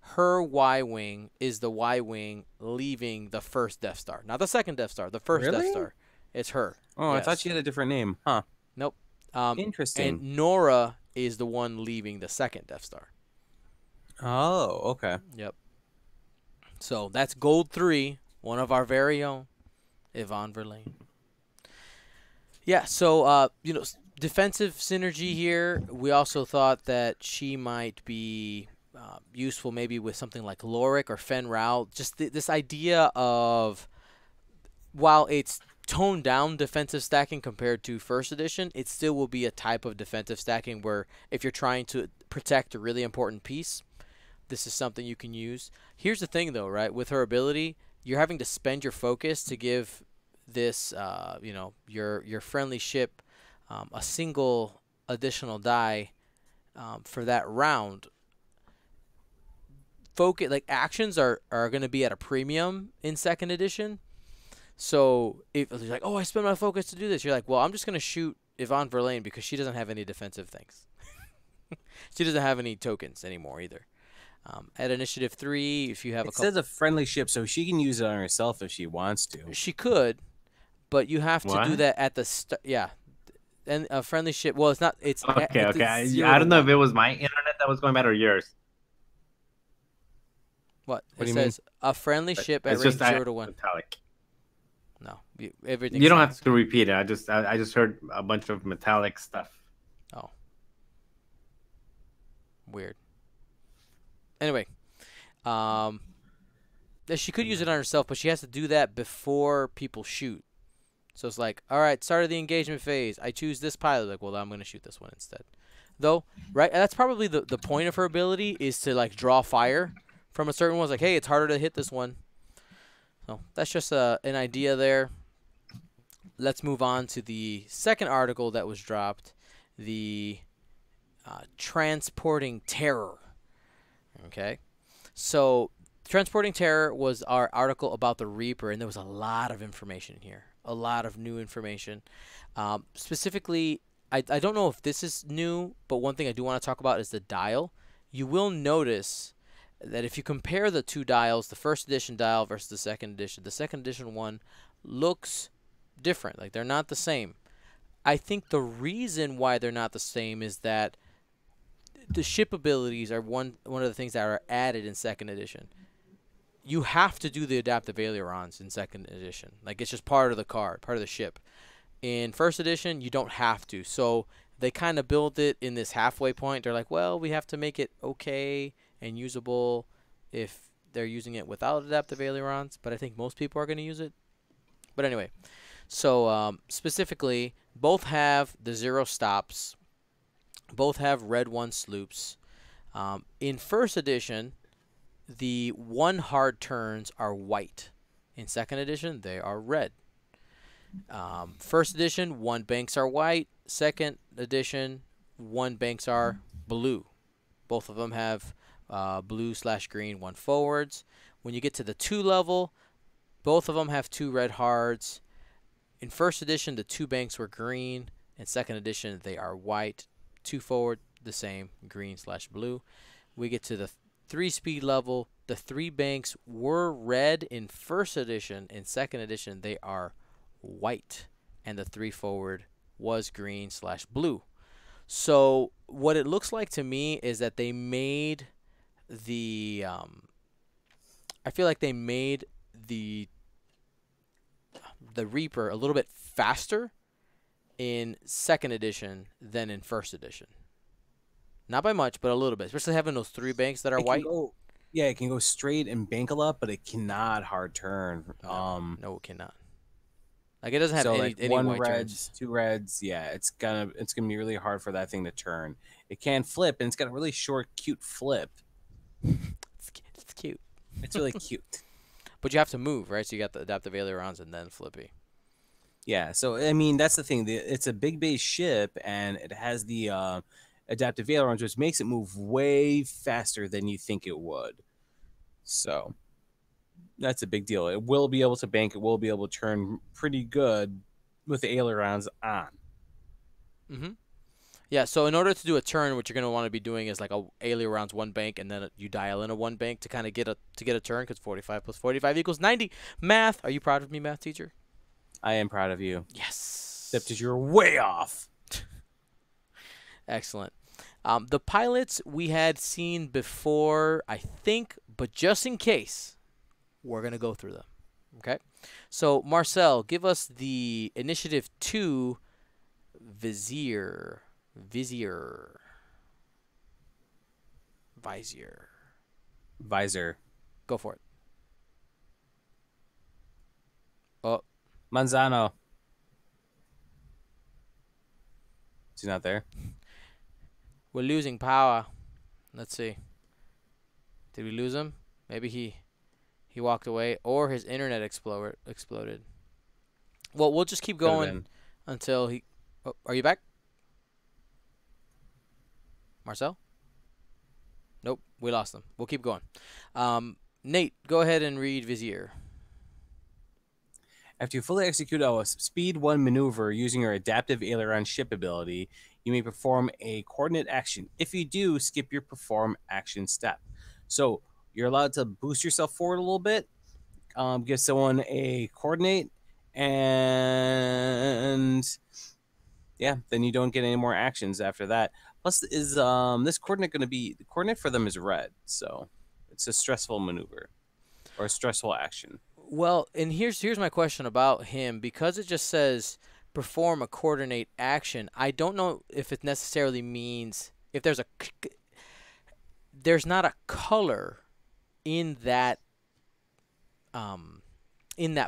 Her Y-wing is the Y-wing leaving the first Death Star, not the second Death Star. The first Death Really? Star. It's her. Oh, I thought Yes. she had a different name. Huh. Nope. Interesting. And Nora is the one leaving the second Death Star. Oh, okay. Yep. So that's Gold 3, one of our very own, Yvonne Verlaine. Yeah, so, defensive synergy here. We also thought that she might be useful maybe with something like Lorik or Fen Rao. Just this idea of, while it's toned down defensive stacking compared to first edition, it still will be a type of defensive stacking where if you're trying to protect a really important piece, this is something you can use. Here's the thing, though, right? With her ability, you're having to spend your focus to give this, your friendly ship a single additional die for that round. Focus, like, actions are going to be at a premium in second edition. So if you're like, oh, I spent my focus to do this, you're like, well, I'm just going to shoot Yvonne Verlaine because she doesn't have any defensive things. She doesn't have any tokens anymore either. At Initiative 3, if you have It a couple... says a friendly ship, so she can use it on herself if she wants to. She could, but you have to do What? that at the yeah. And a friendly ship. Well, it's not. It's Okay, at the okay. 0 I to don't know if 1. it was my internet that was going bad or yours. What What it do you mean? says? A friendly ship at It's range just 0 to 1. metallic. No, everything. You don't have to repeat it. I just heard a bunch of metallic stuff. Oh, weird. Anyway, she could use it on herself, but she has to do that before people shoot. So it's like, all right, start of the engagement phase. I choose this pilot. Like, well, I'm going to shoot this one instead. Though, right? That's probably the point of her ability is to, like, draw fire from a certain one. It's like, hey, it's harder to hit this one. So that's just an idea there. Let's move on to the second article that was dropped, the Transporting Terror. Okay? So Transporting Terror was our article about the Reaper, and there was a lot of information here. A lot of new information. Specifically, I don't know if this is new, but one thing I do want to talk about is the dial. You will notice that if you compare the two dials, the first edition dial versus the second edition one looks different. Like, they're not the same. I think the reason why they're not the same is that the ship abilities are one of the things that are added in second edition. You have to do the adaptive ailerons in second edition. Like, it's just part of the card, part of the ship. In first edition, you don't have to. So they kind of build it in this halfway point. They're like, well, we have to make it okay and usable if they're using it without adaptive ailerons. But I think most people are going to use it. But anyway, so specifically, both have the 0 stops. Both have red 1 sloops. In first edition, the 1 hard turns are white. In second edition, they are red. First edition, 1 banks are white. Second edition, 1 banks are blue. Both of them have blue/green 1 forwards. When you get to the 2 level, both of them have 2 red hards. In first edition, the 2 banks were green. In second edition, they are white. 2 forward, the same, green/blue. We get to the 3 speed level. The 3 banks were red in first edition. In second edition, they are white. And the 3 forward was green/blue. So what it looks like to me is that they made the I feel like they made the Reaper a little bit faster in second edition than in first edition. Not by much, but a little bit. Especially having those 3 banks that are white. It can go straight and bank a lot, but it cannot hard turn. No, it cannot. Like, it doesn't have any 1 white reds, turns. 2 reds. Yeah, it's gonna be really hard for that thing to turn. It can flip, and it's got a really short, cute flip. It's cute. It's really cute. But you have to move, right? So you got the adaptive ailerons and then flippy. Yeah, so I mean that's the thing. It's a big base ship, and it has the adaptive ailerons, which makes it move way faster than you think it would. So that's a big deal. It will be able to bank. It will be able to turn pretty good with the ailerons on. Mm-hmm. Yeah, so in order to do a turn, what you're going to want to be doing is like a ailerons one bank, and then you dial in a one bank to kind of get a turn, because 45 plus 45 equals 90. Math. Are you proud of me, math teacher? I am proud of you. Yes. Except as you're way off. Excellent. The pilots we had seen before, I think, but just in case, we're going to go through them. Okay? So, Marcel, give us the Initiative 2 Vizier. Visor. Go for it. Oh, Manzano. Is he not there? we're losing power. Let's see. Did we lose him? Maybe he walked away, or his internet exploded. Well, we'll just keep going until he. Oh, are you back, Marcel? Nope, we lost him. We'll keep going. Nate, go ahead and read Vizier. After you fully execute a Speed 1 maneuver using your adaptive aileron ship ability, you may perform a coordinate action. If you do, skip your perform action step. So you're allowed to boost yourself forward a little bit, give someone a coordinate, and yeah, then you don't get any more actions after that. Plus, is this coordinate going to be, the coordinate for them is red, so it's a stressful maneuver or a stressful action. Well, and here's my question about him, because it just says perform a coordinate action. I don't know if it necessarily means if there's not a color in that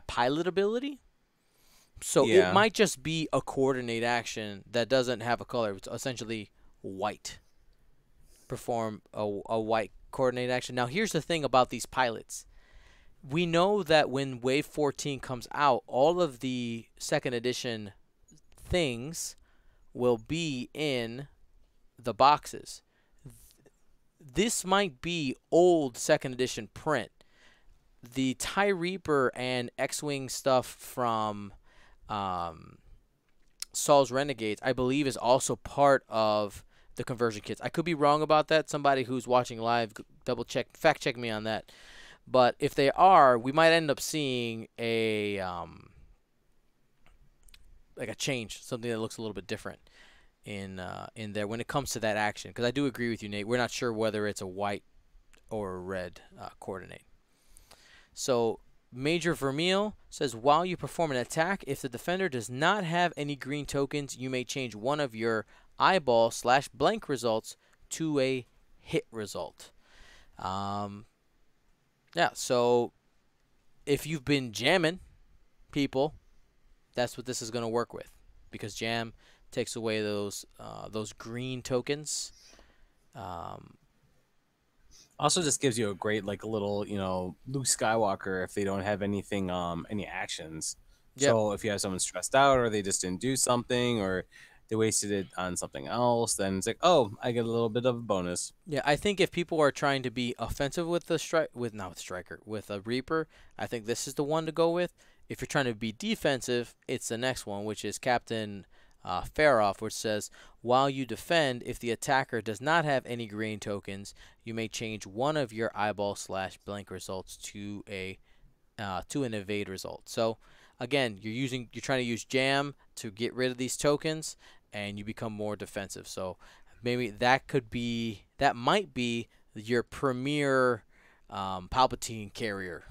pilot ability. So Yeah. it might just be a coordinate action that doesn't have a color. It's essentially white. Perform a white coordinate action. Now, here's the thing about these pilots. We know that when Wave 14 comes out, all of the second edition things will be in the boxes. This might be old second edition print. The TIE Reaper and X-Wing stuff from Saul's Renegades, I believe, is also part of the conversion kits. I could be wrong about that. Somebody who's watching live, fact check me on that. But if they are, we might end up seeing a change, something that looks a little bit different in there when it comes to that action. Because I do agree with you, Nate. We're not sure whether it's a white or a red coordinate. So Major Vermeil says, while you perform an attack, if the defender does not have any green tokens, you may change one of your eyeball/blank results to a hit result. Yeah, so if you've been jamming people, that's what this is going to work with, because jam takes away those green tokens. Also, just gives you a great, like, a little, Luke Skywalker if they don't have anything, any actions. Yep. So if you have someone stressed out, or they just didn't do something, or they wasted it on something else, then it's like, oh, I get a little bit of a bonus. Yeah, I think if people are trying to be offensive with with a Reaper, I think this is the one to go with. If you're trying to be defensive, it's the next one, which is Captain Faroff, which says, while you defend, if the attacker does not have any green tokens, you may change one of your eyeball/blank results to an evade result. So again, you're trying to use jam to get rid of these tokens, and you become more defensive. So maybe that might be your premier Palpatine carrier.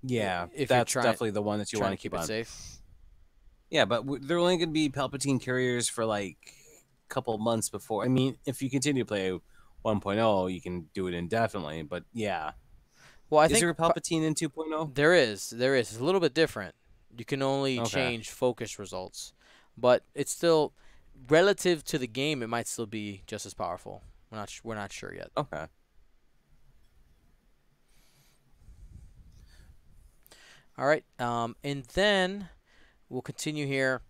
Yeah, if that's you're definitely the one that you want to keep it on. safe. Yeah, but they're only going to be Palpatine carriers for like a couple months before. I mean, if you continue to play 1.0, you can do it indefinitely. But yeah. Well, Is there a Palpatine in 2.0? There is. It's a little bit different. You can only change focus results, but it's still relative to the game. It might still be just as powerful. We're not sure yet. Okay. All right. And then we'll continue here.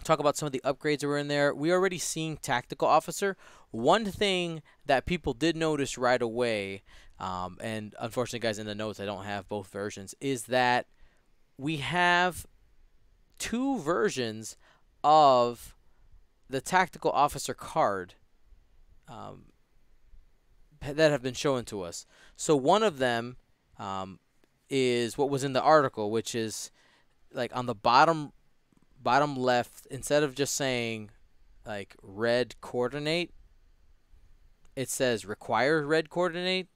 talk about some of the upgrades that were in there. We already seen Tactical Officer. One thing that people did notice right away, and unfortunately, guys, in the notes I don't have both versions, is that we have two versions of the Tactical Officer card um, that have been shown to us. So one of them is what was in the article, which is like on the bottom left, instead of just saying like red coordinate, it says require red coordinate,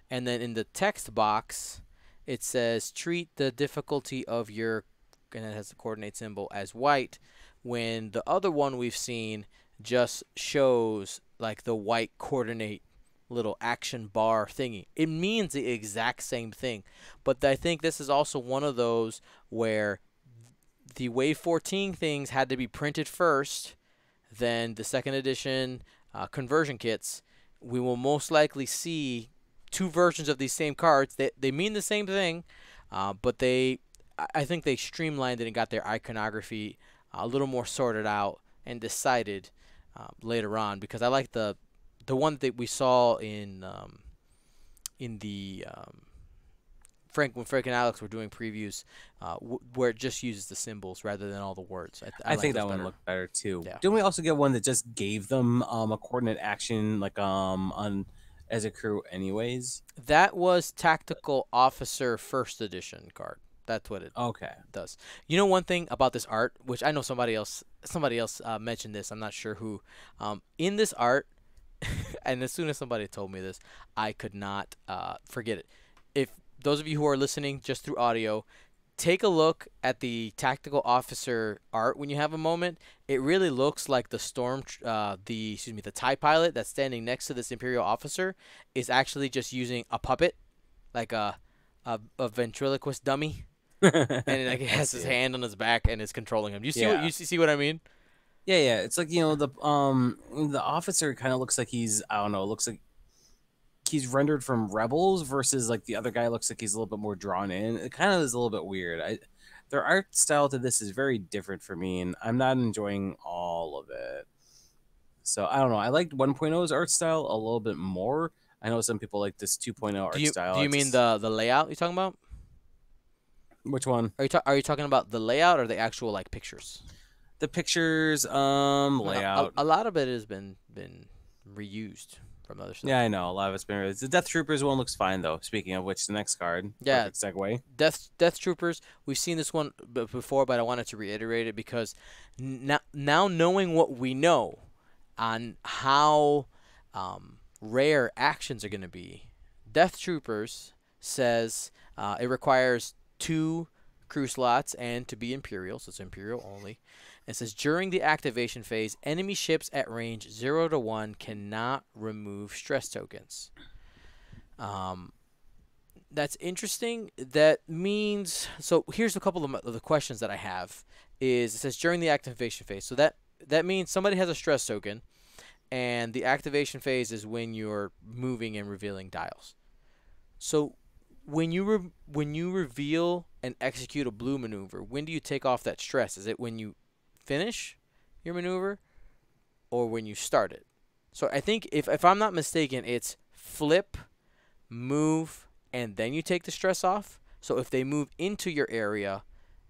and then in the text box it says treat the difficulty of your, and it has the coordinate symbol as white, when the other one we've seen just shows like the white coordinate little action bar thingy. It means the exact same thing, but I think this is also one of those where the Wave 14 things had to be printed first, then the second edition conversion kits. We will most likely see two versions of these same cards. They mean the same thing, but I think they streamlined it and got their iconography a little more sorted out and decided later on, because I like the one that we saw in the when Frank and Alex were doing previews, where it just uses the symbols rather than all the words. I I think like that one better. looked better too. Yeah. Didn't we also get one that just gave them a coordinate action like on as a crew anyways? That was Tactical Officer First Edition card. That's what it Okay. does. You know, one thing about this art, which I know somebody else mentioned this. I'm not sure who. In this art, and as soon as somebody told me this, I could not forget it. If those of you who are listening just through audio, take a look at the Tactical Officer art when you have a moment. It really looks like the the TIE pilot that's standing next to this Imperial officer is actually just using a puppet, like a ventriloquist dummy, and like it has his hand on his back and is controlling him. Do you see what you see what I mean? Yeah. It's like, the officer kind of looks like he's, I don't know, looks like he's rendered from Rebels versus like the other guy looks like he's a little bit more drawn in. It kind of is a little bit weird. Their art style to this is very different for me, and I'm not enjoying all of it. So I don't know. I liked 1.0's art style a little bit more. I know some people like this 2.0 art style. Do you mean the layout you're talking about? Which one? Are you talking about the layout or the actual like pictures? The pictures, layout. A lot of it has been reused from other stuff. Yeah, I know. A lot of it's been released. The Death Troopers one looks fine, though. Speaking of which, the next card. Yeah. Perfect segue. Death Troopers, we've seen this one before, but I wanted to reiterate it because now knowing what we know on how rare actions are going to be, Death Troopers says it requires 2 crew slots and to be Imperial, so it's Imperial only. It says during the activation phase, enemy ships at range 0 to 1 cannot remove stress tokens. That's interesting. That means, so here's a couple of the questions that I have. Is it says during the activation phase, so that means somebody has a stress token, and the activation phase is when you're moving and revealing dials. So when you reveal and execute a blue maneuver, when do you take off that stress? Is it when you finish your maneuver or when you start it? So I think if I'm not mistaken, it's flip, move, and then you take the stress off. So if they move into your area,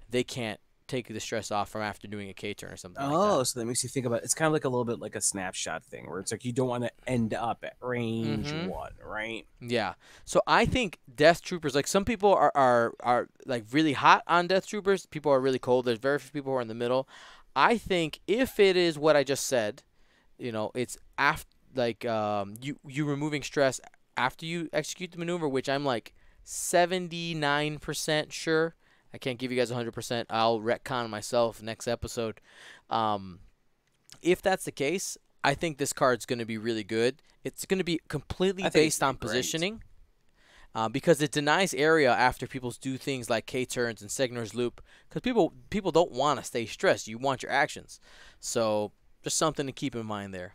they can't take the stress off from after doing a K-turn or something like that. Oh, so that makes you think about it's kind of like a little bit like a snapshot thing where it's like you don't want to end up at range 1, right? Yeah. So I think Death Troopers, like some people are like really hot on Death Troopers. People are really cold. There's very few people who are in the middle. I think if it is what I just said, it's after like you removing stress after you execute the maneuver, which I'm like 79% sure. I can't give you guys 100%. I'll retcon myself next episode. If that's the case, I think this card's going to be really good. It's going to be completely based on positioning, because it denies area after people do things like K-turns and Segner's loop, because people don't want to stay stressed. You want your actions. So just something to keep in mind there.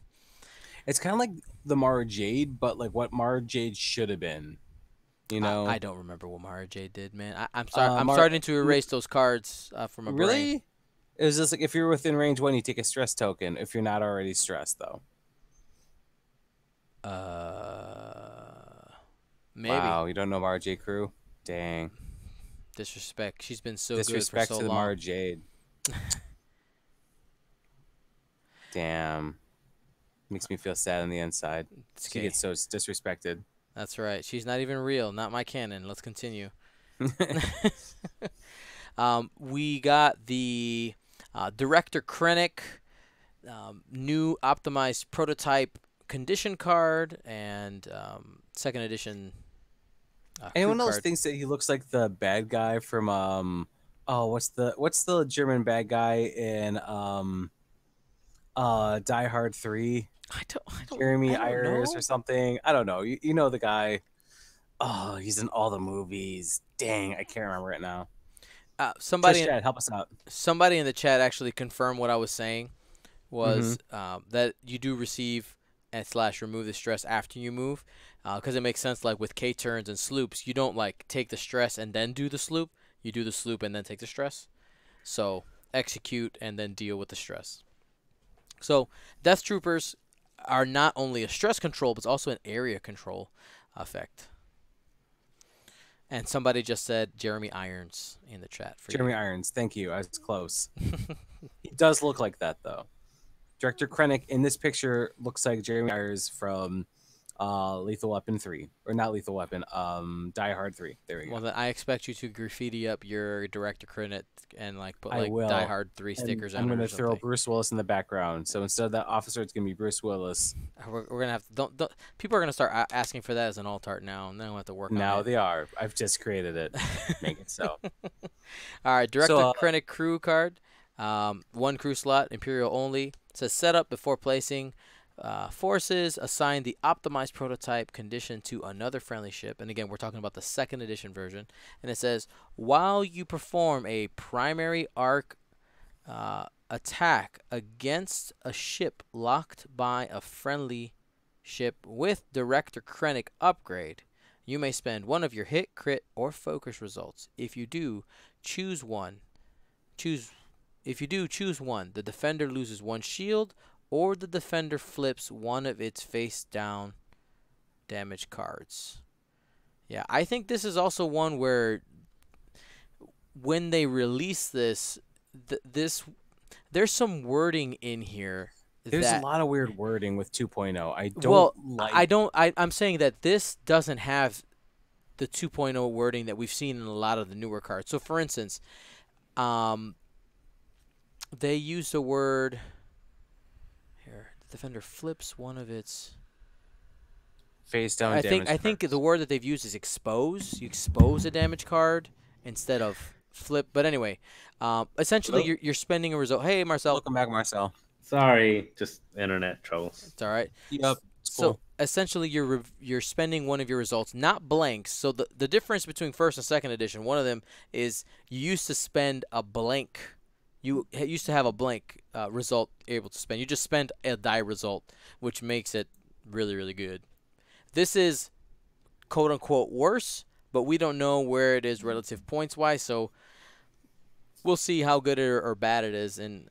It's kind of like the Mara Jade, but like what Mara Jade should have been. I don't remember what Mara Jade did, man. I'm sorry. I'm starting to erase those cards from my brain. Really? It was just like if you're within range 1, you take a stress token. If you're not already stressed, though. Maybe. Wow, you don't know Mara Jade crew? Dang. Disrespect. She's been so Disrespect good for so to the long. Mara Jade. Damn. Makes me feel sad on the inside. It's She okay. gets so disrespected. That's right. She's not even real. Not my canon. Let's continue. We got the Director Krennic new optimized prototype condition card and second edition. Anyone crew else card. thinks that he looks like the bad guy from what's the German bad guy in Die Hard 3? I don't. Jeremy I don't Irons know. or something. I don't know. You know the guy. Oh, he's in all the movies. Dang, I can't remember it now. Somebody, Chad, help us out. somebody in the chat actually confirmed what I was saying. Was Mm-hmm. that you do receive and / remove the stress after you move, because it makes sense. Like with K turns and sloops, you don't like take the stress and then do the sloop. You do the sloop and then take the stress. So execute and then deal with the stress. So Death Troopers are not only a stress control, but it's also an area control effect. And somebody just said Jeremy Irons in the chat for Jeremy Irons, thank you. I was close. He does look like that though. Director Krennic in this picture looks like Jeremy Irons from Lethal Weapon 3. Or not Lethal Weapon, Die Hard 3. There we you. go. Well, then I expect you to graffiti up your Director Credit and like put I like will. Die Hard 3 And stickers I'm on it going or to throw something. Bruce Willis in the background. So instead of that officer, it's going to be Bruce Willis. We're gonna have to, don't people are gonna start asking for that as an alt art now, and then we'll have to work on Now it. they are. I've just created it. Make it so. All right, Director So, Krennic crew card, one crew slot, Imperial only. It says setup before placing forces. Assign the optimized prototype condition to another friendly ship, and again we're talking about the second edition version. And it says while you perform a primary arc attack against a ship locked by a friendly ship with Director Krennic upgrade, you may spend one of your hit, crit, or focus results. If you do, choose one. Choose one. The defender loses one shield, or the defender flips one of its face down damage cards. Yeah, I think this is also one where when they release this, there's some wording in here. there's that, a lot of weird wording with 2.0. I don't like. I'm saying that this doesn't have the 2.0 wording that we've seen in a lot of the newer cards. So, for instance, they use the word here. The defender flips one of its. Face down I damage think cards. the word that they've used is expose. You expose a damage card instead of flip. But anyway, essentially Hello? you're spending a result. Hey, Marcel. Welcome back, Marcel. Sorry, just internet troubles. It's all right. Yep. It's So cool. essentially, you're spending one of your results, not blanks. So the difference between first and second edition, one of them is you used to spend a blank. You used to have a blank result able to spend. You just spend a die result, which makes it really, really good. This is quote unquote worse, but we don't know where it is relative points wise. So we'll see how good or bad it is in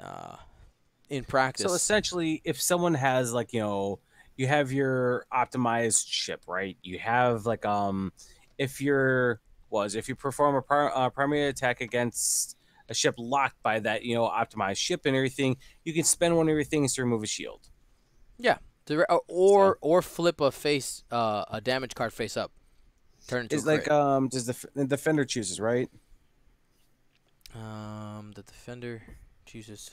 practice. So essentially, if someone has like you have your optimized ship, right? You have like if you perform a primary attack against a ship locked by that optimized ship and everything, you can spend one of your things to remove a shield. Yeah, or flip a damage card face up, turn it to It's a like crit. does the defender chooses, right? The defender chooses.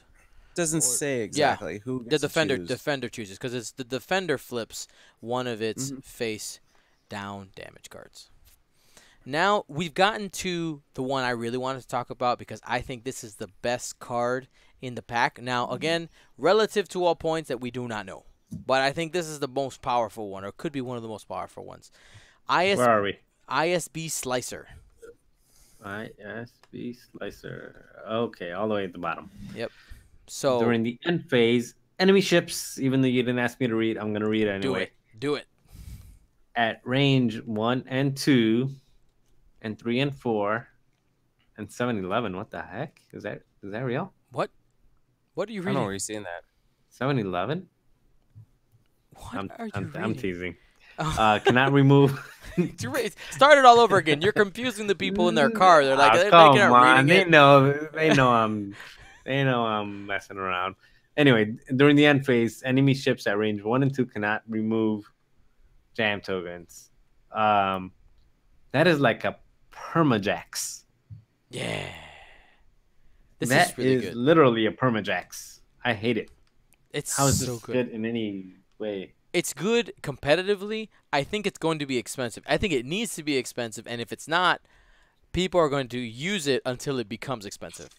Doesn't Or- say yeah, exactly who The gets to choose. defender chooses because it's the defender flips one of its Mhm. face down damage cards. Now we've gotten to the one I really wanted to talk about because I think this is the best card in the pack. Now again, relative to all points that we do not know, but I think this is the most powerful one, or could be one of the most powerful ones. Where are we? ISB Slicer. ISB Slicer. Okay, all the way at the bottom. So During the end phase, enemy ships, even though you didn't ask me to read, I'm going to read it anyway. do it. At range 1 and 2, and 3 and 4, and 7 and 11. What the heck? Is that real? What? What are you I don't know reading? where you're seeing that. 7-Eleven? What are you I'm reading? teasing. Oh. Cannot remove. Start it all over again. You're confusing the people in their car. They're like, they're come not on. reading it. They know I'm messing around. Anyway, during the end phase, enemy ships at range 1 and 2 cannot remove jam tokens. That is like a permajax. Yeah. This That is really is good. literally a permajax. I hate it. It's How is so this good. good in any way? It's good competitively. I think it's going to be expensive. I think it needs to be expensive, and if it's not, people are going to use it until it becomes expensive.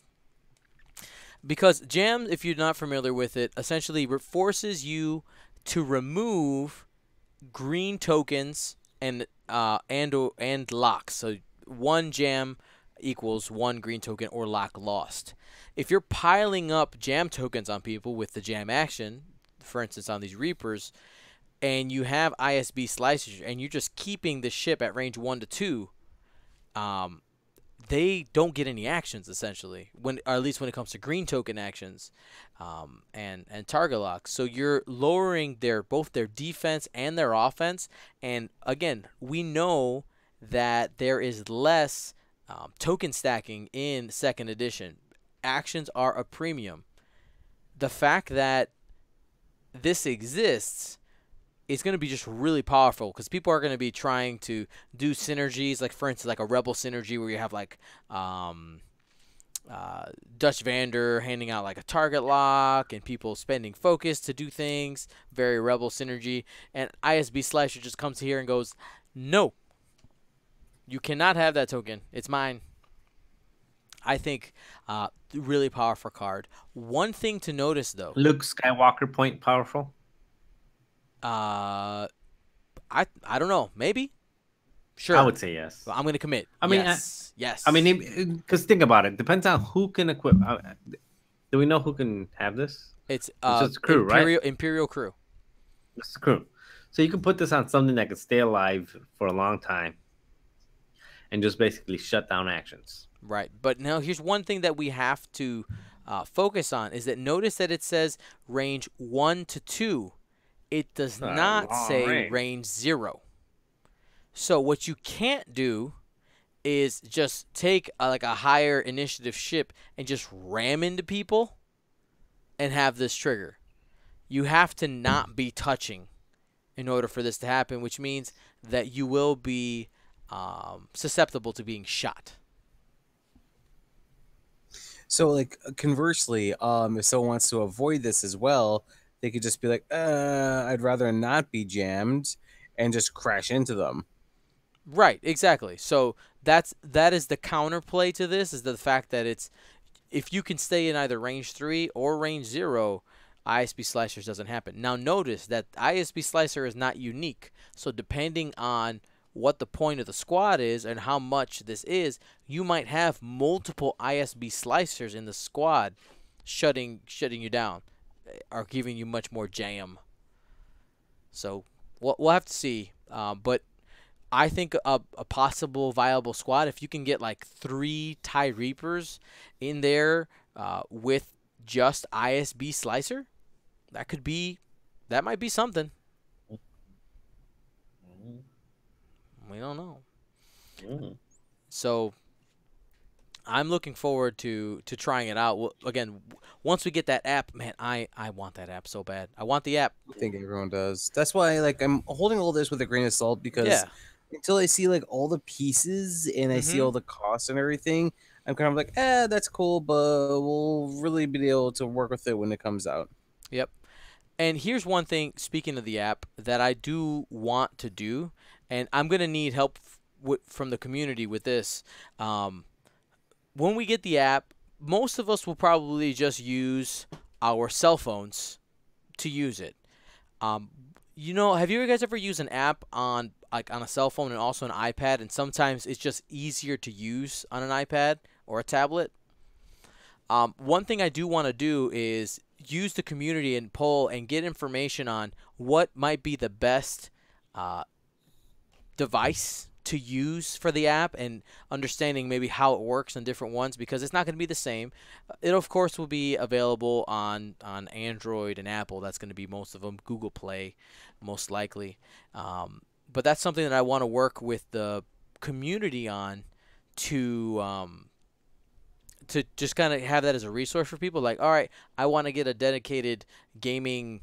Because jam, if you're not familiar with it, essentially forces you to remove green tokens and locks. So one jam equals one green token or lock lost. If you're piling up jam tokens on people with the jam action, for instance on these Reapers, and you have ISB slicers and you're just keeping the ship at range 1 to 2, they don't get any actions essentially, or at least when it comes to green token actions, and target locks. So you're lowering both their defense and their offense. And again, we know that there is less token stacking in second edition. Actions are a premium. The fact that this exists is going to be just really powerful because people are going to be trying to do synergies, like for instance, like a Rebel synergy where you have like Dutch Vander handing out like a target lock and people spending focus to do things. Very Rebel synergy. And ISB Slasher just comes here and goes, no, you cannot have that token. It's mine. I think really powerful card. One thing to notice though. Luke Skywalker point powerful? I don't know. Maybe. Sure. I would say yes. I'm going to commit. I mean, yes. Yes. I mean, because think about it. Depends on who can equip. Do we know who can have this? It's just crew, right? Imperial crew. It's crew. So you can put this on something that can stay alive for a long time and just basically shut down actions. Right. But now here's one thing that we have to focus on is that notice that it says range 1 to 2. It does not say range 0. So what you can't do is just take like a higher initiative ship and just ram into people and have this trigger. You have to not be touching in order for this to happen, which means that you will be susceptible to being shot. So, like, conversely, if someone wants to avoid this as well, they could just be like, I'd rather not be jammed and just crash into them. Right, exactly. So that is the counterplay to this, is the fact that it's if you can stay in either range 3 or range 0, ISB Slicers doesn't happen. Now notice that ISB Slicer is not unique. So depending on what the point of the squad is and how much this is, you might have multiple ISB Slicers in the squad shutting you down, are giving you much more jam. So we'll have to see. But I think a possible viable squad, if you can get like 3 TIE Reapers in there with just ISB Slicer, that might be something. We don't know. So I'm looking forward to trying it out. Again, once we get that app, man, I want that app so bad. I want the app. I think everyone does. That's why, like, I'm holding all this with a grain of salt because until I see like all the pieces and I see all the costs and everything, I'm kind of like, that's cool, but we'll really be able to work with it when it comes out. Yep. And here's one thing, speaking of the app, that I do want to do, and I'm going to need help from the community with this. When we get the app, most of us will probably just use our cell phones to use it. You know, have you guys ever used an app on a cell phone and also an iPad, and sometimes it's just easier to use on an iPad or a tablet? One thing I do want to do is use the community and poll and get information on what might be the best device to use for the app and understanding maybe how it works on different ones, because it's not going to be the same. It of course will be available on Android and Apple. That's going to be most of them. Google Play, most likely. But that's something that I want to work with the community on to just kind of have that as a resource for people. Like, all right, I want to get a dedicated gaming.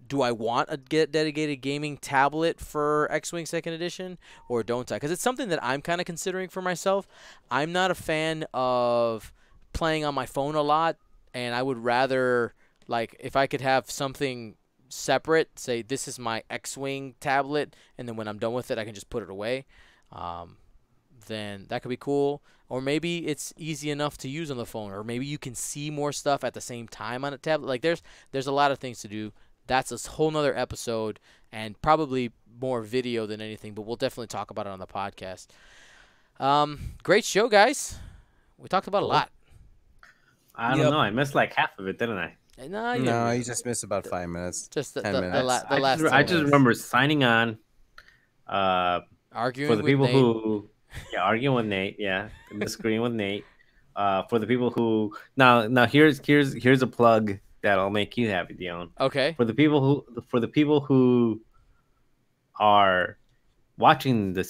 Do I want a dedicated gaming tablet for X-Wing 2nd Edition, or don't I? Because it's something that I'm kind of considering for myself. I'm not a fan of playing on my phone a lot, and I would rather, like, if I could have something separate, say this is my X-Wing tablet, and then when I'm done with it, I can just put it away. Then that could be cool. Or maybe it's easy enough to use on the phone, or maybe you can see more stuff at the same time on a tablet. Like, there's a lot of things to do. That's a whole nother episode, and probably more video than anything, but we'll definitely talk about it on the podcast. Great show, guys. We talked about a lot. I don't know. I missed like half of it, didn't I? No, you just missed about 5 minutes. Just 10 minutes. the last. I just remember signing on. Arguing for the with people Nate. who, arguing with Nate, disagreeing with Nate. For the people who now here's a plug that'll make you happy, Dion. Okay. For the people who are watching the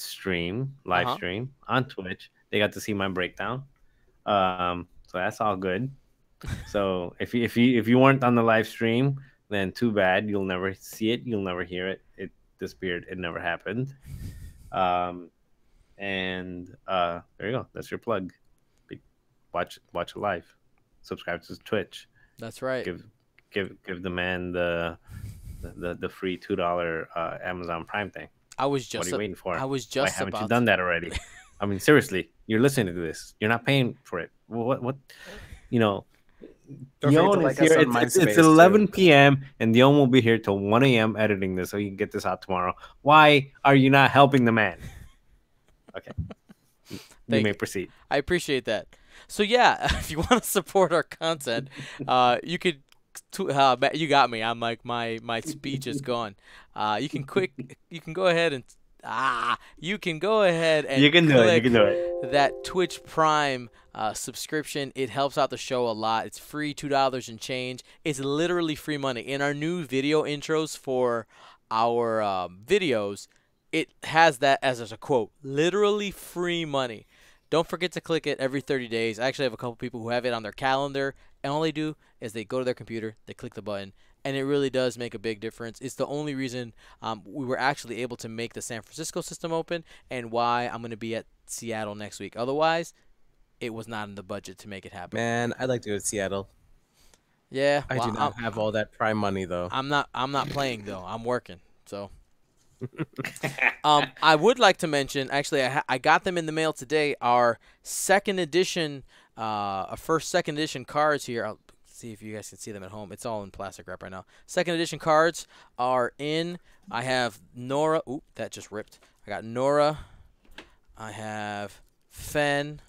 live stream on Twitch, they got to see my breakdown. So that's all good. So if you weren't on the live stream, then too bad. You'll never see it. You'll never hear it. It disappeared. It never happened. And there you go. That's your plug. Watch it live. Subscribe to Twitch. That's right. Give the man the free $2 Amazon Prime thing. What are you waiting for? Why haven't you done that already? I mean, seriously, you're listening to this. You're not paying for it. What? Dion is here. It's 11 p.m. and Dion will be here till 1 a.m. editing this so you can get this out tomorrow. Why are you not helping the man? Okay. You may proceed. I appreciate that. So yeah, if you want to support our content, you could. You got me. I'm like my speech is gone. You can go ahead and you can do it. That Twitch Prime subscription. It helps out the show a lot. It's free, $2 and change. It's literally free money. In our new video intros for our videos, it has that as a quote. Literally free money. Don't forget to click it every 30 days. I actually have a couple people who have it on their calendar, and all they do is they go to their computer, they click the button, and it really does make a big difference. It's the only reason we were actually able to make the San Francisco system open, and why I'm going to be at Seattle next week. Otherwise, it was not in the budget to make it happen. Man, I'd like to go to Seattle. Yeah, I do not have all that Prime money though. I'm not playing though. I'm working, so. I would like to mention, actually, I got them in the mail today. Our second edition cards here. I'll see if you guys can see them at home. It's all in plastic wrap right now. Second edition cards are in. I have Nora. Oop, that just ripped. I got Nora. I have Fen.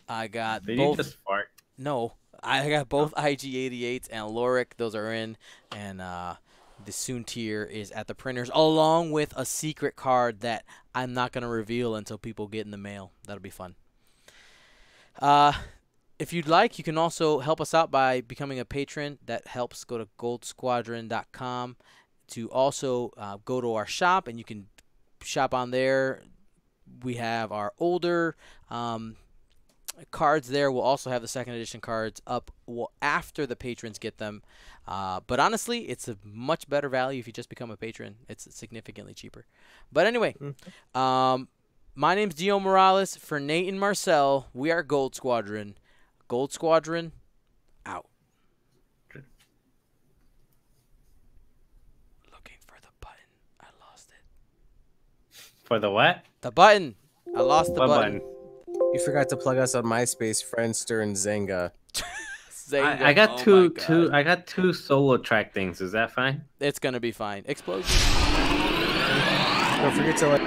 I got Did both. you just fart? No, I got both IG-88s and Lorik. Those are in, and the Soon tier is at the printers, along with a secret card that I'm not going to reveal until people get in the mail. That'll be fun. If you'd like, you can also help us out by becoming a patron. That helps. Go to goldsquadron.com to also go to our shop, and you can shop on there. We have our older cards there. We'll also have the second edition cards up after the patrons get them. But honestly, it's a much better value if you just become a patron. It's significantly cheaper. But anyway, my name's Dio Morales. For Nate and Marcel, we are Gold Squadron. Gold Squadron, out. Looking for the button. I lost it. For the what? The button. I lost the button. You forgot to plug us on MySpace, Friendster, and Zynga. I got I got two solo track things. Is that fine? It's gonna be fine. Explosion. Don't forget to like.